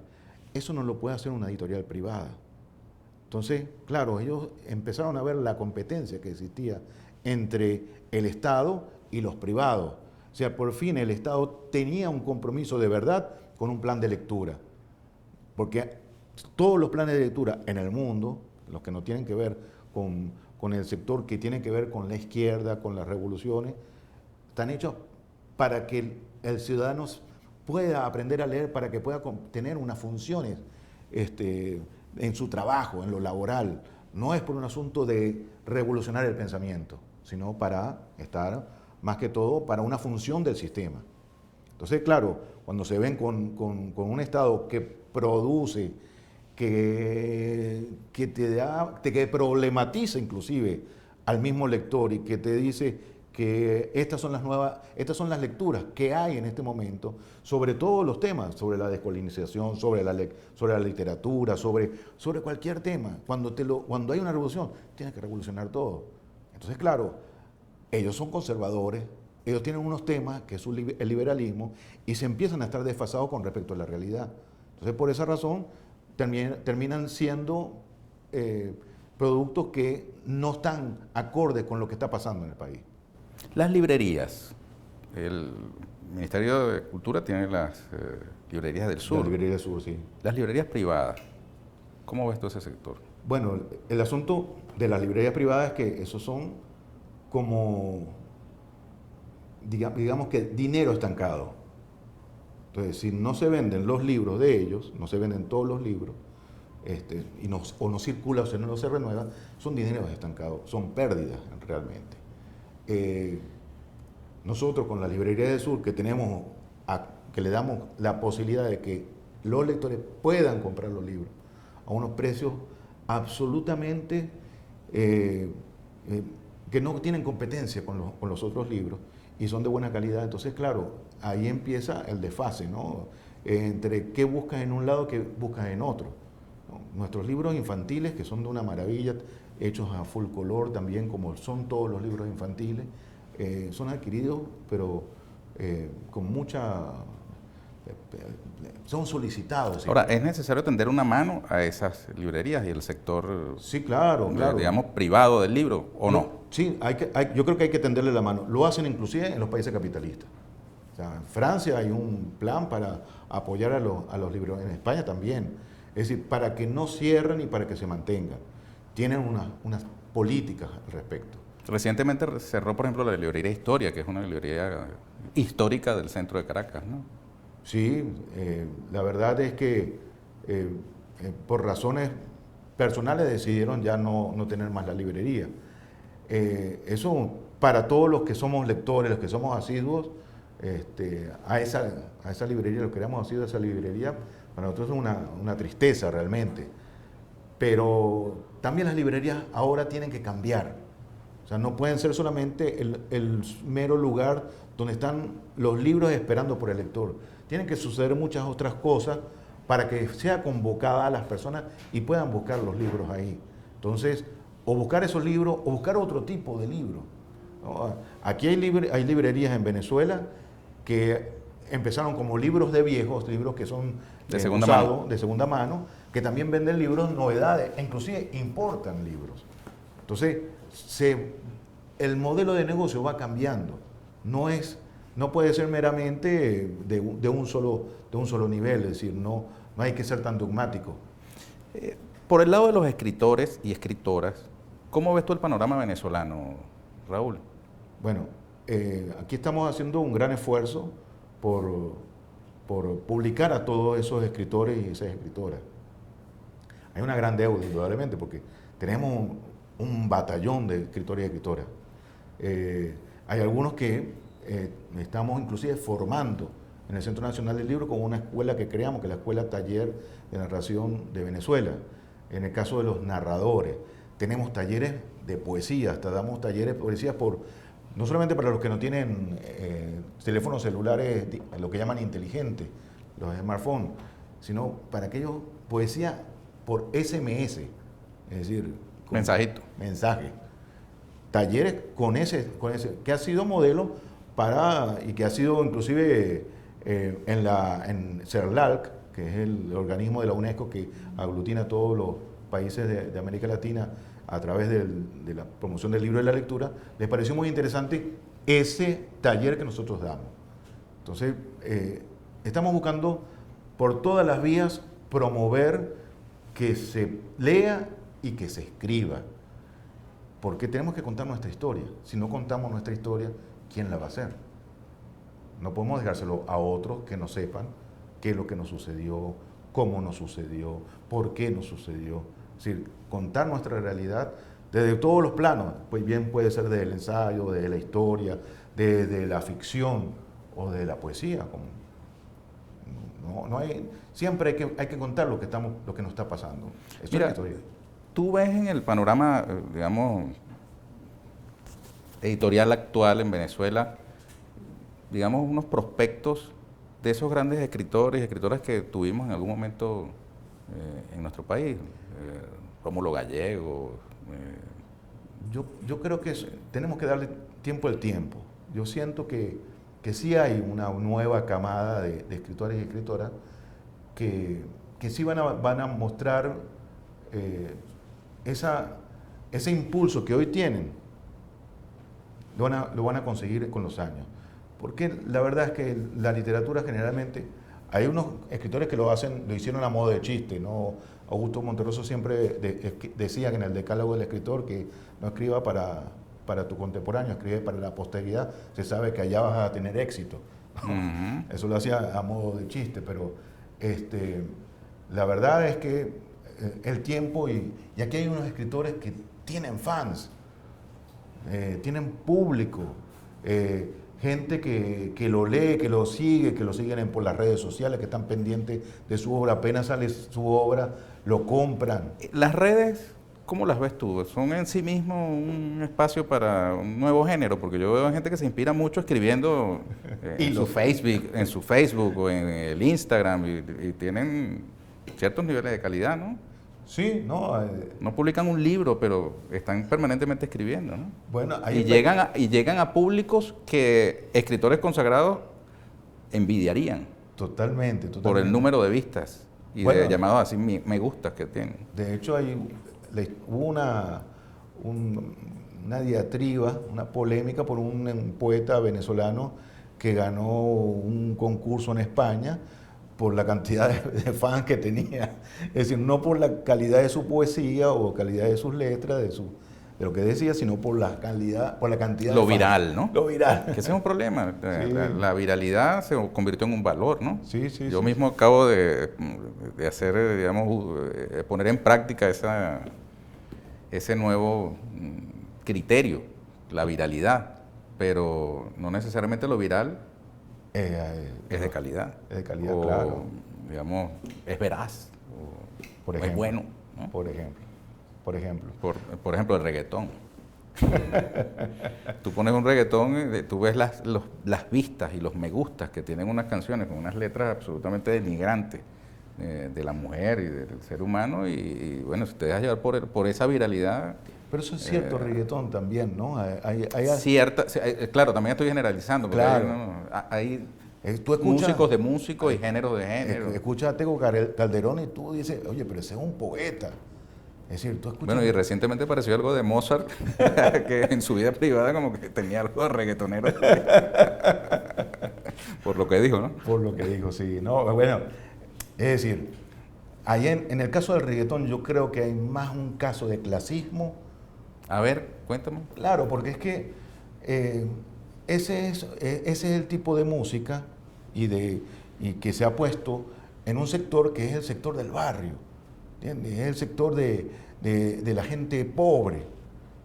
eso no lo puede hacer una editorial privada. Entonces, claro, ellos empezaron a ver la competencia que existía entre el Estado y los privados. O sea, por fin el Estado tenía un compromiso de verdad con un plan de lectura. Porque todos los planes de lectura en el mundo, los que no tienen que ver con el sector que tienen que ver con la izquierda, con las revoluciones, están hechos para que el ciudadano pueda aprender a leer, para que pueda tener unas funciones en su trabajo, en lo laboral. No es por un asunto de revolucionar el pensamiento, sino para estar, más que todo, para una función del sistema. Entonces, claro, cuando se ven con un Estado que produce, que problematiza inclusive al mismo lector y que te dice que estas son las lecturas que hay en este momento sobre todos los temas, sobre la descolonización, sobre la literatura, sobre cualquier tema. Cuando hay una revolución, tienes que revolucionar todo. Entonces, claro, ellos son conservadores, ellos tienen unos temas que es el liberalismo y se empiezan a estar desfasados con respecto a la realidad. Entonces, por esa razón, terminan siendo productos que no están acordes con lo que está pasando en el país. Las librerías. El Ministerio de Cultura tiene las librerías del sur. Las librerías del sur, sí. Las librerías privadas. ¿Cómo ves tú ese sector? Bueno, el asunto de las librerías privadas es que esos son como, digamos que dinero estancado. Entonces, si no se venden los libros de ellos, no se venden todos los libros, o no circula o si no se renueva, son dineros estancados, son pérdidas realmente. Nosotros con la Librería del Sur, que que le damos la posibilidad de que los lectores puedan comprar los libros a unos precios absolutamente que no tienen competencia con los otros libros y son de buena calidad. Entonces, claro, ahí empieza el desfase, ¿no? Entre qué buscas en un lado, qué buscas en otro, ¿no? Nuestros libros infantiles, que son de una maravilla, hechos a full color también, como son todos los libros infantiles, son adquiridos, pero con mucha... son solicitados. Ahora, ¿es necesario tender una mano a esas librerías y el sector, sí, claro, digamos, privado del libro, o no? Sí, yo creo que hay que tenderle la mano. Lo hacen inclusive en los países capitalistas. O sea, en Francia hay un plan para apoyar a los libros, en España también. Es decir, para que no cierren y para que se mantengan. Tienen unas políticas al respecto. Recientemente cerró, por ejemplo, la librería Historia, que es una librería histórica del centro de Caracas, ¿no? Sí, la verdad es que por razones personales decidieron ya no tener más la librería. Eso para todos los que somos lectores, los que somos asiduos a esa librería, los que éramos asiduos a esa librería, para nosotros es una tristeza realmente. Pero también las librerías ahora tienen que cambiar. O sea, no pueden ser solamente el mero lugar donde están los libros esperando por el lector. Tienen que suceder muchas otras cosas para que sea convocada a las personas y puedan buscar los libros ahí. Entonces, o buscar esos libros o buscar otro tipo de libros, ¿no? Aquí hay librerías en Venezuela que empezaron como libros de viejos, libros que son de segunda mano, que también venden libros, novedades, e inclusive importan libros. Entonces, el modelo de negocio va cambiando. No puede ser meramente de un solo nivel, es decir, no hay que ser tan dogmático. Por el lado de los escritores y escritoras, ¿cómo ves tú el panorama venezolano, Raúl? Bueno, aquí estamos haciendo un gran esfuerzo por publicar a todos esos escritores y esas escritoras. Hay una gran deuda, indudablemente, porque tenemos un batallón de escritores y escritoras. Hay algunos que estamos inclusive formando en el Centro Nacional del Libro con una escuela que creamos, que es la Escuela Taller de Narración de Venezuela. En el caso de los narradores, tenemos talleres de poesía, hasta damos talleres de poesía no solamente para los que no tienen teléfonos celulares, lo que llaman inteligentes, los smartphones, sino para aquellos poesía por SMS, es decir, mensajito. Mensaje. Talleres con ese, que ha sido modelo y que ha sido inclusive en CERLALC, que es el organismo de la UNESCO que aglutina a todos los países de América Latina a través de la promoción del libro y la lectura, les pareció muy interesante ese taller que nosotros damos. Entonces, estamos buscando por todas las vías promover que se lea y que se escriba, porque tenemos que contar nuestra historia. Si no contamos nuestra historia, ¿quién la va a hacer? No podemos dejárselo a otros que no sepan qué es lo que nos sucedió, cómo nos sucedió, por qué nos sucedió. Es decir, contar nuestra realidad desde todos los planos, pues bien puede ser desde el ensayo, desde la historia, desde la ficción o de la poesía. Siempre hay que contar lo que nos está pasando. Eso Mira, es la historia. tú ves en el panorama, digamos, editorial actual en Venezuela, digamos, unos prospectos de esos grandes escritores y escritoras que tuvimos en algún momento en nuestro país, Rómulo Gallego. Yo creo que tenemos que darle tiempo al tiempo. Yo siento que sí hay una nueva camada de escritores y escritoras que sí van a mostrar ese impulso que hoy tienen, lo van a conseguir con los años. Porque la verdad es que la literatura generalmente, hay unos escritores que lo hicieron a modo de chiste, ¿no? Augusto Monterroso siempre decía que en el decálogo del escritor que no escriba para para tu contemporáneo, escribes para la posteridad, se sabe que allá vas a tener éxito. Eso lo hacía a modo de chiste, pero la verdad es que el tiempo, y aquí hay unos escritores que tienen fans, tienen público, gente que lo lee, que lo sigue, que lo siguen por las redes sociales, que están pendientes de su obra, apenas sale su obra, lo compran. Las redes, ¿cómo las ves tú? ¿Son en sí mismos un espacio para un nuevo género? Porque yo veo gente que se inspira mucho escribiendo en su Facebook o en el Instagram y tienen ciertos niveles de calidad, ¿no? Sí, no. No publican un libro, pero están permanentemente escribiendo, ¿no? Bueno, y llegan a públicos que escritores consagrados envidiarían. Totalmente. Por el número de vistas y Bueno, de llamados así me gustas que tienen. De hecho, hubo una diatriba, una polémica por un poeta venezolano que ganó un concurso en España por la cantidad de fans que tenía. Es decir, no por la calidad de su poesía o calidad de sus letras, de lo que decía, sino por la cantidad Lo de fans. viral, ¿no? Lo viral. Que ese es un problema. Sí. La viralidad se convirtió en un valor, ¿no? Sí. Yo mismo acabo de hacer, digamos, poner en práctica ese nuevo criterio, la viralidad. Pero no necesariamente lo viral es de calidad. Es de calidad, o, claro. Digamos, es veraz. Por o ejemplo, es bueno, ¿no? Por ejemplo. Por ejemplo, el reggaetón. Tú pones un reggaetón y tú ves las vistas y los me gustas que tienen unas canciones con unas letras absolutamente denigrantes de la mujer y del ser humano y bueno, si te dejas llevar por esa viralidad... Pero eso es cierto, reggaetón también, ¿no? Claro, también estoy generalizando, porque claro. hay Tú escuchas, músicos de músicos y géneros de género. Escuchas a Tego Calderón y tú dices, oye, pero ese es un poeta. Es decir, tú escuchas... Bueno, y recientemente apareció algo de Mozart, que en su vida privada como que tenía algo de reggaetonero. Por lo que dijo, ¿no? Por lo que dijo, sí. No, bueno, es decir, ahí en el caso del reggaetón yo creo que hay más un caso de clasismo. A ver, cuéntame. Claro, porque es que ese es el tipo de música y que se ha puesto en un sector que es el sector del barrio, ¿entiendes? Es el sector de la gente pobre.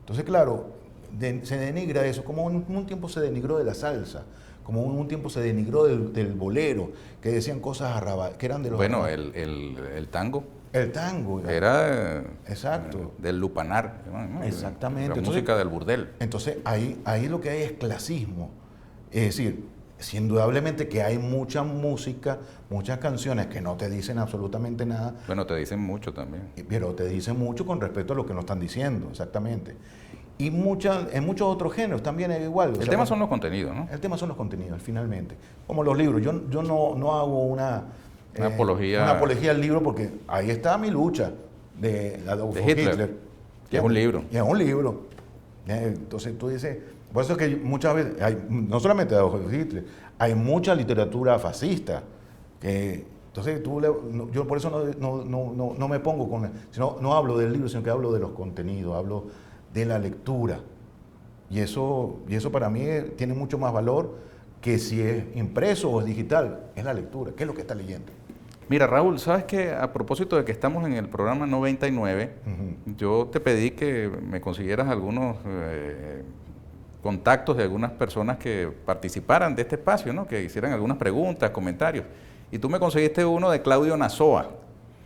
Entonces, claro, se denigra eso, como en un tiempo se denigró de la salsa, como en un tiempo se denigró del bolero, que decían cosas que eran de los... Bueno, el tango. El tango. Era exacto. Del lupanar, ¿no? Exactamente. La música del burdel. Entonces, ahí lo que hay es clasismo. Es decir, indudablemente que hay mucha música, muchas canciones que no te dicen absolutamente nada. Bueno, te dicen mucho también. Pero te dicen mucho con respecto a lo que nos están diciendo, exactamente. Y en muchos otros géneros también es igual. El tema son los contenidos, ¿no? El tema son los contenidos, finalmente. Como los libros. Yo no hago una apología al libro porque ahí está mi lucha de Hitler. Que es un libro. Y es un libro. Entonces tú dices, por eso es que muchas veces, no solamente de Adolf Hitler, hay mucha literatura fascista. Entonces yo por eso no me pongo no hablo del libro, sino que hablo de los contenidos, hablo de la lectura. Y eso para mí tiene mucho más valor que si es impreso o es digital, es la lectura, ¿qué es lo que está leyendo? Mira, Raúl, ¿sabes qué? A propósito de que estamos en el programa 99, yo te pedí que me consiguieras algunos contactos de algunas personas que participaran de este espacio, ¿no? Que hicieran algunas preguntas, comentarios. Y tú me conseguiste uno de Claudio Nazoa.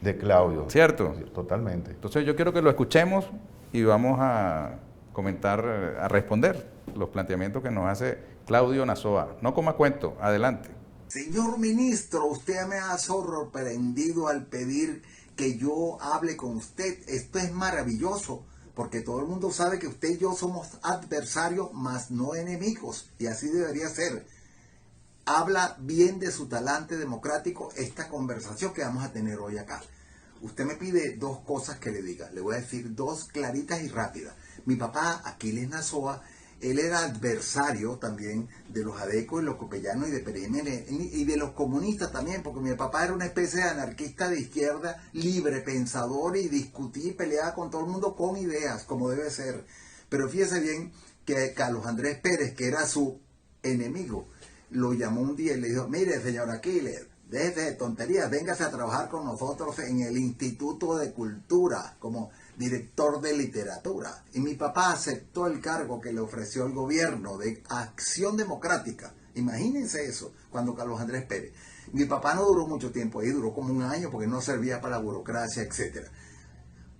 De Claudio. ¿Cierto? Sí, totalmente. Entonces yo quiero que lo escuchemos y vamos a comentar, a responder los planteamientos que nos hace Claudio Nazoa. No coma cuento, adelante. Señor ministro, usted me ha sorprendido al pedir que yo hable con usted. Esto es maravilloso, porque todo el mundo sabe que usted y yo somos adversarios, mas no enemigos, y así debería ser. Habla bien de su talante democrático esta conversación que vamos a tener hoy acá. Usted me pide dos cosas que le diga. Le voy a decir dos claritas y rápidas. Mi papá, Aquiles Nazoa, él era adversario también de los adecos, de los copellanos y de PRM y de los comunistas también, porque mi papá era una especie de anarquista de izquierda, libre pensador y discutía y peleaba con todo el mundo con ideas, como debe ser. Pero fíjese bien que Carlos Andrés Pérez, que era su enemigo, lo llamó un día y le dijo, mire, señor Aquiles, deje de tonterías, véngase a trabajar con nosotros en el Instituto de Cultura como director de literatura. Y mi papá aceptó el cargo que le ofreció el gobierno de Acción Democrática. Imagínense eso, cuando Carlos Andrés Pérez. Mi papá no duró mucho tiempo ahí, duró como un año porque no servía para la burocracia, etcétera.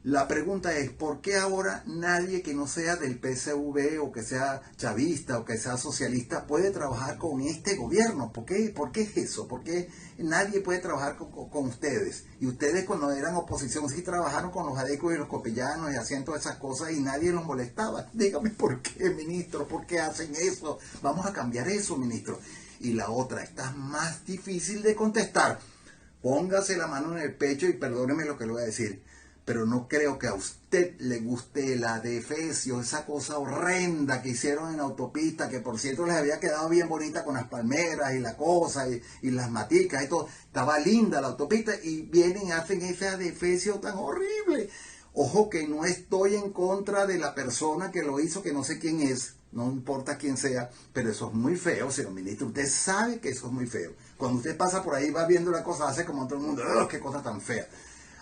La pregunta es, ¿por qué ahora nadie que no sea del PSV o que sea chavista o que sea socialista puede trabajar con este gobierno? ¿Por qué es eso? ¿Por qué nadie puede trabajar con ustedes? Y ustedes cuando eran oposición sí trabajaron con los adecos y los copellanos y hacían todas esas cosas y nadie los molestaba. Dígame por qué, ministro, ¿por qué hacen eso? Vamos a cambiar eso, ministro. Y la otra, esta es más difícil de contestar. Póngase la mano en el pecho y perdóneme lo que le voy a decir. Pero no creo que a usted le guste la adefesio, esa cosa horrenda que hicieron en la autopista, que por cierto les había quedado bien bonita con las palmeras y la cosa, y las maticas y todo. Estaba linda la autopista y vienen y hacen ese adefesio tan horrible. Ojo que no estoy en contra de la persona que lo hizo, que no sé quién es, no importa quién sea, pero eso es muy feo, señor ministro. Usted sabe que eso es muy feo. Cuando usted pasa por ahí, va viendo la cosa, hace como todo el mundo, ¡oh, qué cosa tan fea!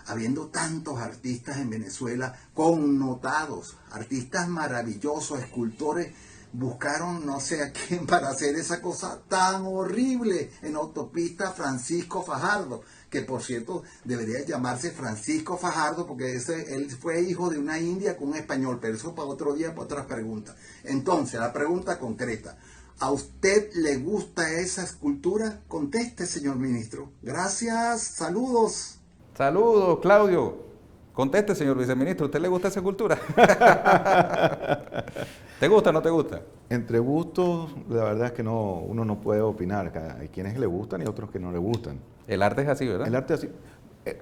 Habiendo tantos artistas en Venezuela connotados, artistas maravillosos, escultores, buscaron no sé a quién para hacer esa cosa tan horrible en autopista Francisco Fajardo, que por cierto debería llamarse Francisco Fajardo porque él fue hijo de una india con un español, pero eso para otro día, para otras preguntas. Entonces, la pregunta concreta, ¿a usted le gusta esa escultura? Conteste, señor ministro. Gracias, saludos. Saludos, Claudio. Conteste, señor viceministro, ¿a usted le gusta esa cultura? ¿Te gusta o no te gusta? Entre gustos, la verdad es que uno no puede opinar. Hay quienes le gustan y otros que no le gustan. El arte es así, ¿verdad? El arte así.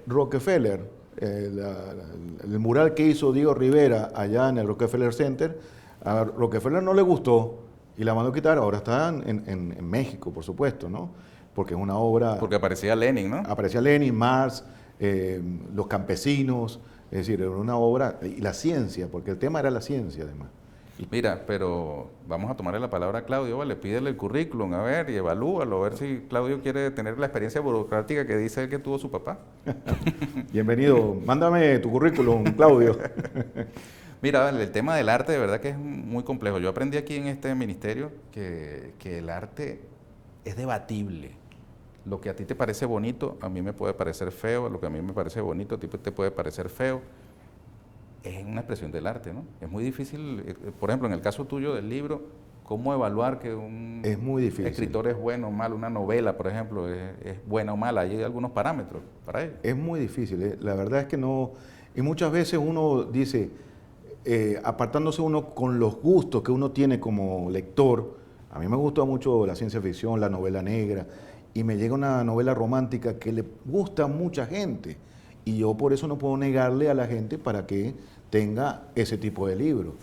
Rockefeller, el mural que hizo Diego Rivera allá en el Rockefeller Center, a Rockefeller no le gustó y la mandó a quitar. Ahora está en México, por supuesto, ¿no? Porque es una obra... Porque aparecía Lenin, ¿no? Aparecía Lenin, Marx, los campesinos, es decir, era una obra, y la ciencia, porque el tema era la ciencia además. Mira, pero vamos a tomarle la palabra a Claudio, ¿vale? Pídele el currículum, a ver, y evalúalo, a ver si Claudio quiere tener la experiencia burocrática que dice él que tuvo su papá. Bienvenido, mándame tu currículum, Claudio. Mira, vale, el tema del arte de verdad que es muy complejo. Yo aprendí aquí en este ministerio que el arte es debatible. Lo que a ti te parece bonito, a mí me puede parecer feo, lo que a mí me parece bonito, a ti te puede parecer feo. Es una expresión del arte, ¿no? Es muy difícil, por ejemplo, en el caso tuyo del libro, ¿cómo evaluar que un es muy difícil. Escritor es bueno o malo? Una novela, por ejemplo, es buena o mala. Hay algunos parámetros para ello. Es muy difícil, la verdad es que no, y muchas veces uno dice, apartándose uno con los gustos que uno tiene como lector, a mí me gusta mucho la ciencia ficción, la novela negra, y me llega una novela romántica que le gusta a mucha gente, y yo por eso no puedo negarle a la gente para que tenga ese tipo de libros.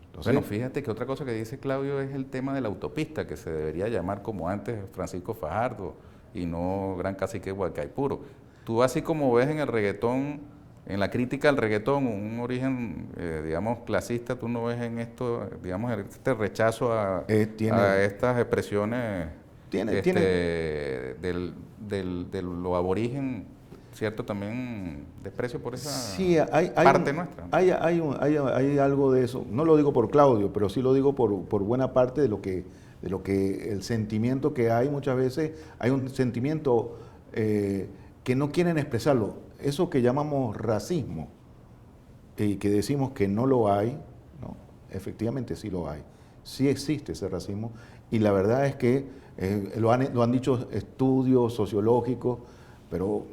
Entonces, bueno, fíjate que otra cosa que dice Claudio es el tema de la autopista, que se debería llamar como antes Francisco Fajardo y no Gran Cacique Huaycaipuro. Tú así como ves en el reggaetón, en la crítica al reggaetón, un origen, digamos, clasista, tú no ves en esto, digamos, este rechazo a estas expresiones de lo aborigen, ¿cierto? También desprecio por esa parte nuestra. Hay algo de eso, no lo digo por Claudio, pero sí lo digo por buena parte de lo que el sentimiento que hay muchas veces, hay un sentimiento que no quieren expresarlo, eso que llamamos racismo, y que decimos que no lo hay, ¿no? Efectivamente sí lo hay, sí existe ese racismo, y la verdad es que lo han dicho estudios sociológicos, pero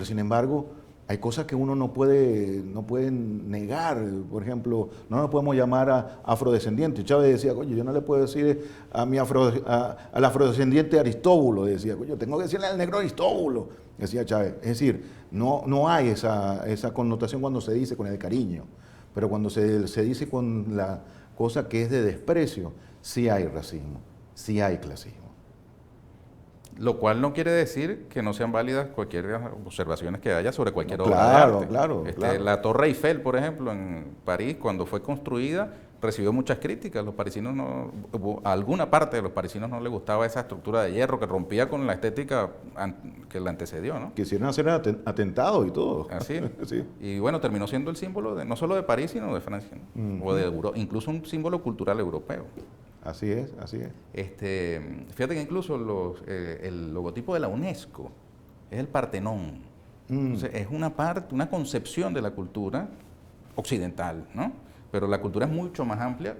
sin embargo hay cosas que uno no puede negar. Por ejemplo, no nos podemos llamar a afrodescendientes. Chávez decía, oye, yo no le puedo decir al afrodescendiente Aristóbulo, decía, oye, tengo que decirle al negro Aristóbulo, decía Chávez. Es decir, no hay esa connotación cuando se dice con el cariño, pero cuando se dice con la cosa que es de desprecio, sí hay racismo, sí hay clasismo. Lo cual no quiere decir que no sean válidas cualquier observaciones que haya sobre cualquier obra de arte. Claro. La Torre Eiffel, por ejemplo, en París, cuando fue construida, recibió muchas críticas. Los parisinos no, a alguna parte de los parisinos no les gustaba esa estructura de hierro que rompía con la estética que la antecedió, ¿no? Quisieron hacer atentados y todo. Así. Sí. Y bueno, terminó siendo el símbolo no solo de París, sino de Francia, ¿no? O de Europa, incluso un símbolo cultural europeo. Así es, así es. Fíjate que incluso el logotipo de la UNESCO es el Partenón. Entonces, es una concepción de la cultura occidental, ¿no? Pero la cultura es mucho más amplia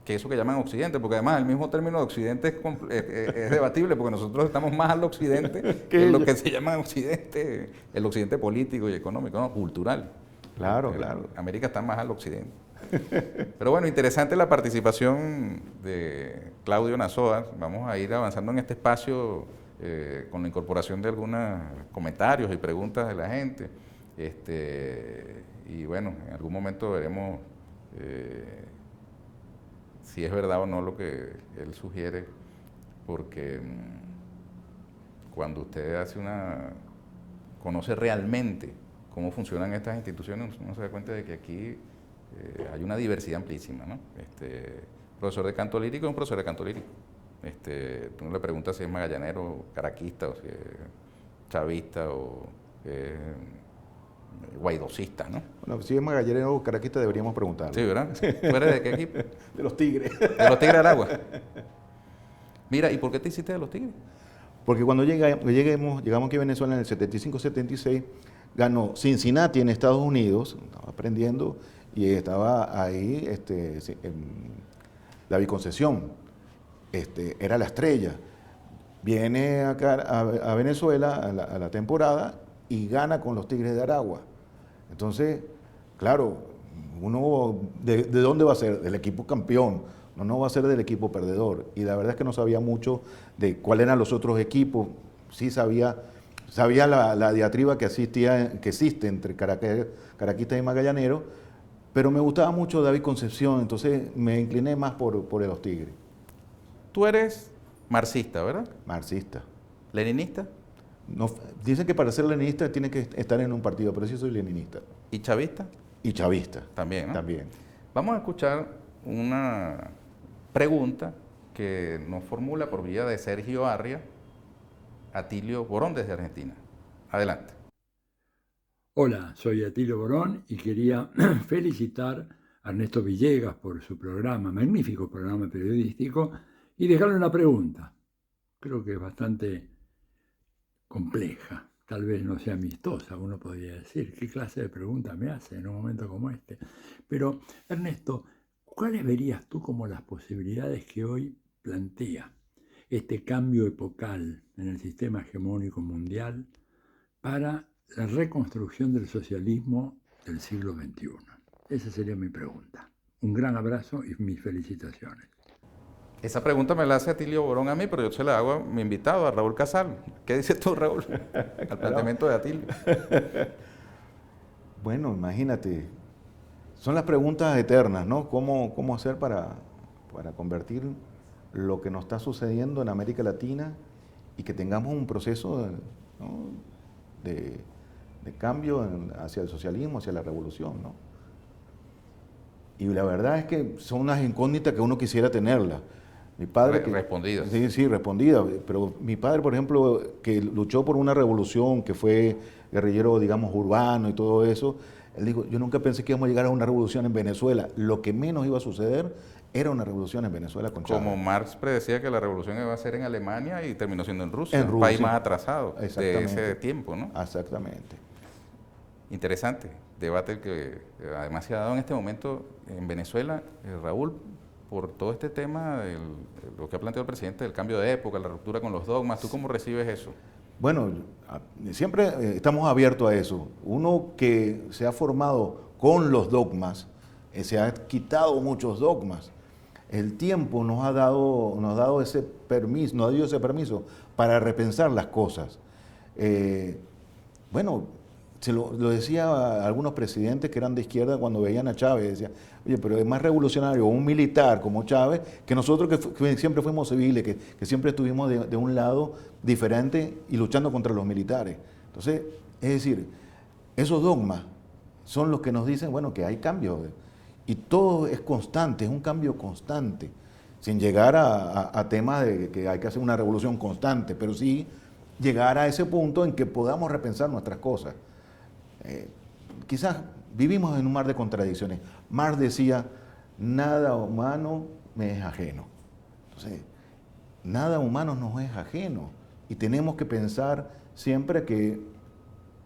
que eso que llaman Occidente, porque además el mismo término de Occidente es debatible, porque nosotros estamos más al Occidente que lo que se llama Occidente, el Occidente político y económico, no, cultural. Claro, claro. América está más al Occidente. Pero bueno, interesante la participación de Claudio Nazoa. Vamos a ir avanzando en este espacio con la incorporación de algunos comentarios y preguntas de la gente. Y bueno, en algún momento veremos si es verdad o no lo que él sugiere, porque cuando usted conoce realmente cómo funcionan estas instituciones, uno se da cuenta de que aquí hay una diversidad amplísima, ¿no? Profesor de canto lírico es un profesor de canto lírico. Tú no le preguntas si es magallanero, caraquista, o si es chavista, o guaidocista, ¿no? Bueno, si es magallanero o caraquista deberíamos preguntarle. Sí, ¿verdad? ¿Tú eres de qué equipo? De los Tigres. De los Tigres del Agua. Mira, ¿y por qué te hiciste de los Tigres? Porque cuando llegamos aquí a Venezuela en el 75-76, ganó Cincinnati en Estados Unidos, estaba aprendiendo, y estaba ahí David Concepción, era la estrella. Viene acá a Venezuela a la temporada y gana con los Tigres de Aragua. Entonces, claro, uno, ¿de dónde va a ser? Del equipo campeón, no va a ser del equipo perdedor. Y la verdad es que no sabía mucho de cuáles eran los otros equipos. Sí sabía la diatriba que existe entre caraquistas y magallaneros, pero me gustaba mucho David Concepción, entonces me incliné más por los Tigres. Tú eres marxista, ¿verdad? Marxista. ¿Leninista? No, dicen que para ser leninista tiene que estar en un partido, pero sí soy leninista. ¿Y chavista? Y chavista. También, ¿no? También. Vamos a escuchar una pregunta que nos formula por vía de Sergio Arria, Atilio Borón desde Argentina. Adelante. Hola, soy Atilio Borón y quería felicitar a Ernesto Villegas por su programa, magnífico programa periodístico, y dejarle una pregunta. Creo que es bastante compleja, tal vez no sea amistosa, uno podría decir, ¿qué clase de pregunta me hace en un momento como este? Pero, Ernesto, ¿cuáles verías tú como las posibilidades que hoy plantea este cambio epocal en el sistema hegemónico mundial para la reconstrucción del socialismo del siglo XXI? Esa sería mi pregunta. Un gran abrazo y mis felicitaciones. Esa pregunta me la hace Atilio Borón a mí, pero yo se la hago a mi invitado, a Raúl Casal. ¿Qué dices tú, Raúl, al planteamiento de Atilio? Bueno, imagínate, son las preguntas eternas, ¿no? ¿Cómo hacer para convertir lo que nos está sucediendo en América Latina y que tengamos un proceso, ¿no?, de cambio hacia el socialismo, hacia la revolución, ¿no? Y la verdad es que son unas incógnitas que uno quisiera tenerlas. Mi padre respondidas. Sí, respondidas. Pero mi padre, por ejemplo, que luchó por una revolución, que fue guerrillero, digamos, urbano y todo eso, él dijo, yo nunca pensé que íbamos a llegar a una revolución en Venezuela. Lo que menos iba a suceder era una revolución en Venezuela con Chávez. Como Marx predecía que la revolución iba a ser en Alemania y terminó siendo en Rusia, un país más atrasado de Exactamente. ese tiempo, ¿no? Exactamente. Interesante debate que además se ha dado en este momento en Venezuela, Raúl, por todo este tema de lo que ha planteado el presidente del cambio de época, la ruptura con los dogmas. ¿Tú cómo recibes eso? Bueno, siempre estamos abiertos a eso. Uno que se ha formado con los dogmas, se ha quitado muchos dogmas. El tiempo nos ha dado ese permiso, nos ha dado ese permiso para repensar las cosas. Bueno, se lo decía a algunos presidentes que eran de izquierda cuando veían a Chávez, decían, oye, pero es más revolucionario un militar como Chávez que nosotros que siempre fuimos civiles, que siempre estuvimos de un lado diferente y luchando contra los militares. Entonces, es decir, esos dogmas son los que nos dicen, bueno, que hay cambios. Y todo es constante, es un cambio constante, sin llegar a temas de que hay que hacer una revolución constante, pero sí llegar a ese punto en que podamos repensar nuestras cosas. Quizás vivimos en un mar de contradicciones. Marx decía, nada humano me es ajeno. Entonces, nada humano nos es ajeno y tenemos que pensar siempre que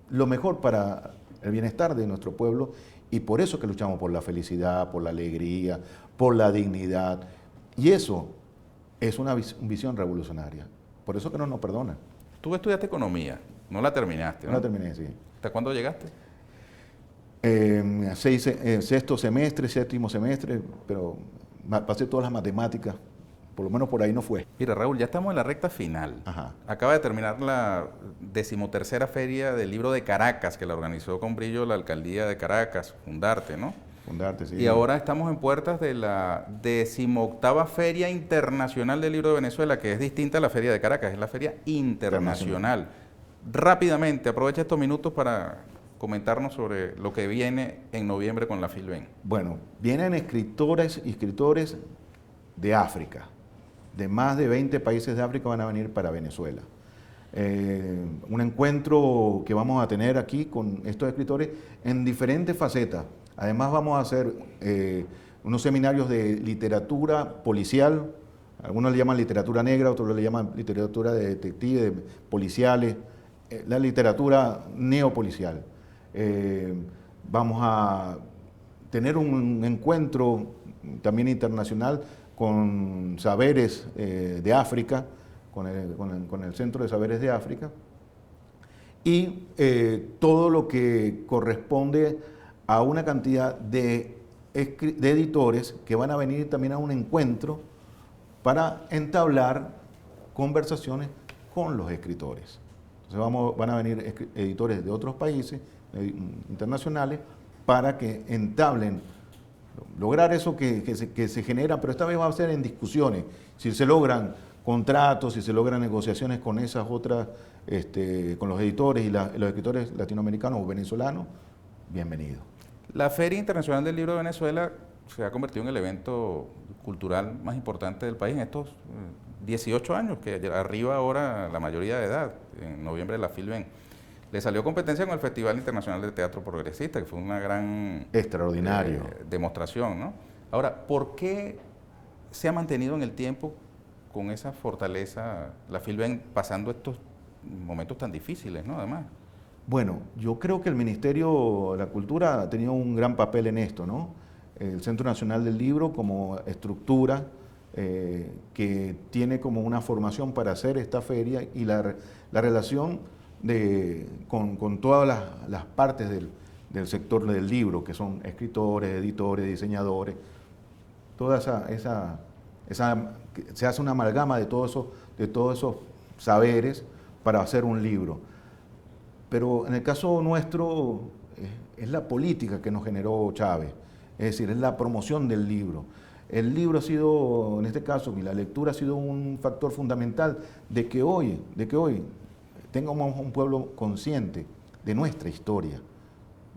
lo mejor para el bienestar de nuestro pueblo, y por eso que luchamos por la felicidad, por la alegría, por la dignidad, y eso es una visión revolucionaria. Por eso que no nos perdonan. Tú estudiaste economía, no la terminaste, ¿no? No la terminé, sí. ¿Hasta cuándo llegaste? Sexto semestre, séptimo semestre, pero pasé todas las matemáticas, por lo menos por ahí no fue. Mira, Raúl, ya estamos en la recta final. Ajá. Acaba de terminar la 13ª Feria del Libro de Caracas, que la organizó con brillo la Alcaldía de Caracas, Fundarte, ¿no? Fundarte, sí. Y ahora estamos en puertas de la 18ª Feria Internacional del Libro de Venezuela, que es distinta a la Feria de Caracas, es la Feria Internacional. Rápidamente, aprovecha estos minutos para comentarnos sobre lo que viene en noviembre con la Filben. Bueno, vienen escritores y escritores de África, de más de 20 países de África van a venir para Venezuela. Un encuentro que vamos a tener aquí con estos escritores en diferentes facetas. Además vamos a hacer unos seminarios de literatura policial, algunos le llaman literatura negra, otros le llaman literatura de detectives, policiales, la literatura neopolicial. Vamos a tener un encuentro también internacional con saberes de África, con el Centro de Saberes de África, y todo lo que corresponde a una cantidad de editores que van a venir también a un encuentro para entablar conversaciones con los escritores. Entonces van a venir editores de otros países internacionales para que entablen, lograr eso que se genera, pero esta vez va a ser en discusiones. Si se logran contratos, si se logran negociaciones con esas otras, con los editores y los escritores latinoamericanos o venezolanos, bienvenido. La Feria Internacional del Libro de Venezuela se ha convertido en el evento cultural más importante del país en estos 18 años, que arriba ahora la mayoría de edad, en noviembre de la Filben. Le salió competencia con el Festival Internacional de Teatro Progresista, que fue una gran extraordinario demostración, ¿no? Ahora, ¿por qué se ha mantenido en el tiempo con esa fortaleza la Filben pasando estos momentos tan difíciles, ¿no? Además. Bueno, yo creo que el Ministerio de la Cultura ha tenido un gran papel en esto, ¿no? El Centro Nacional del Libro como estructura que tiene como una formación para hacer esta feria y la relación con todas las partes del sector del libro, que son escritores, editores, diseñadores, toda se hace una amalgama de todos esos saberes para hacer un libro. Pero en el caso nuestro es la política que nos generó Chávez, es decir, es la promoción del libro. El libro ha sido, en este caso, y la lectura ha sido un factor fundamental de que hoy tengamos un pueblo consciente de nuestra historia,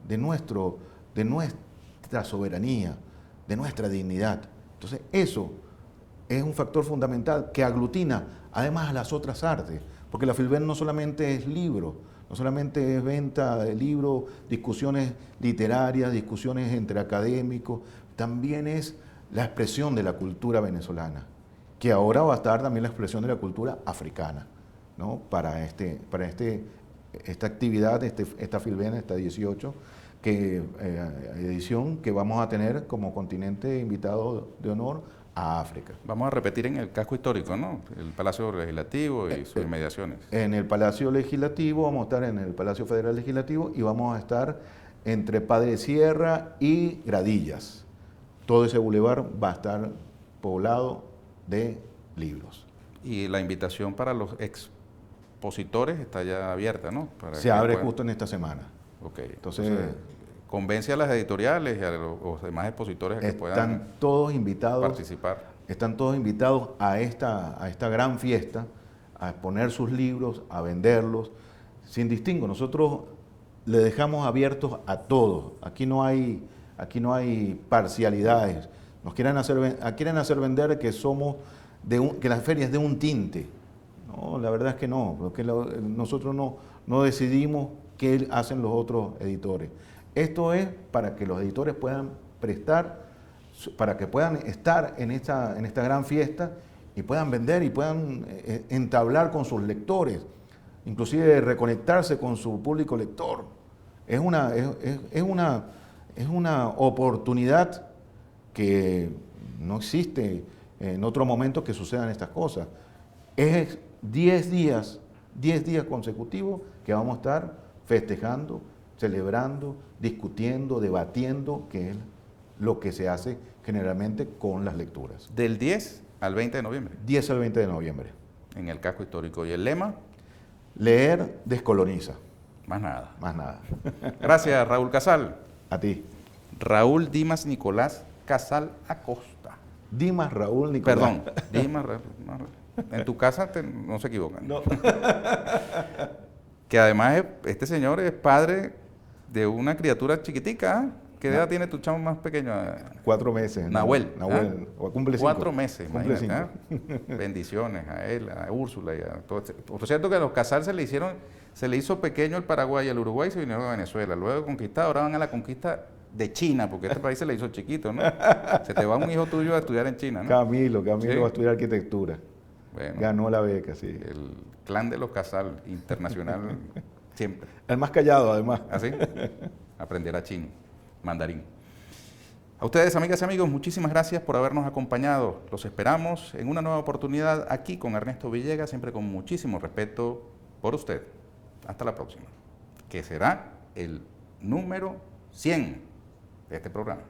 de nuestra soberanía, de nuestra dignidad. Entonces, eso es un factor fundamental que aglutina además a las otras artes, porque la Filben no solamente es libro, no solamente es venta de libros, discusiones literarias, discusiones entre académicos, también es la expresión de la cultura venezolana, que ahora va a estar también la expresión de la cultura africana, ¿no? Para esta actividad, esta Filben, esta 18, edición que vamos a tener como continente invitado de honor a África. Vamos a repetir en el casco histórico, ¿no? El Palacio Legislativo y sus inmediaciones. En el Palacio Legislativo, vamos a estar en el Palacio Federal Legislativo y vamos a estar entre Padre Sierra y Gradillas. Todo ese bulevar va a estar poblado de libros. Y la invitación para los expositores está ya abierta, ¿no? Se abre justo en esta semana. Ok. Entonces convence a las editoriales y a los demás expositores a que puedan todos invitados, participar. Están todos invitados a esta gran fiesta, a exponer sus libros, a venderlos, sin distingo. Nosotros le dejamos abiertos a todos. Aquí no hay aquí no hay parcialidades. Nos quieren hacer vender que somos que la feria es de un tinte. No, la verdad es que no, porque nosotros no decidimos qué hacen los otros editores. Esto es para que los editores puedan para que puedan estar en esta gran fiesta y puedan vender y puedan entablar con sus lectores, inclusive reconectarse con su público lector. Es una oportunidad que no existe en otro momento que sucedan estas cosas. Es 10 días consecutivos que vamos a estar festejando, celebrando, discutiendo, debatiendo, que es lo que se hace generalmente con las lecturas. Del 10 al 20 de noviembre. 10 al 20 de noviembre. En el casco histórico. ¿Y el lema? Leer descoloniza. Más nada. Más nada. Gracias, Raúl Casal. A ti. Raúl Dimas Nicolás Casal Acosta. Dimas Raúl Nicolás. Perdón, Dimas Raúl. En tu casa no se equivocan. No. Que además este señor es padre de una criatura chiquitica. ¿Qué edad tiene tu chamo más pequeño? 4 meses. Nahuel. Nahuel. Cumple 5. 4 meses, Cumple imagínate. 5. Bendiciones a él, a Úrsula y a todo. Por cierto que a los Casal se le hizo pequeño el Paraguay y el Uruguay y se vinieron a Venezuela. Luego conquistado, ahora van a la conquista de China, porque este país se le hizo chiquito, ¿no? Se te va un hijo tuyo a estudiar en China, ¿no? Camilo ¿Sí? va a estudiar arquitectura. Bueno, ganó la beca, sí. el clan de los Casal internacional siempre. El más callado, además. ¿Así? Aprenderá chino, mandarín. A ustedes, amigas y amigos, muchísimas gracias por habernos acompañado. Los esperamos en una nueva oportunidad aquí con Ernesto Villegas, siempre con muchísimo respeto por usted. Hasta la próxima, que será el número 100 de este programa.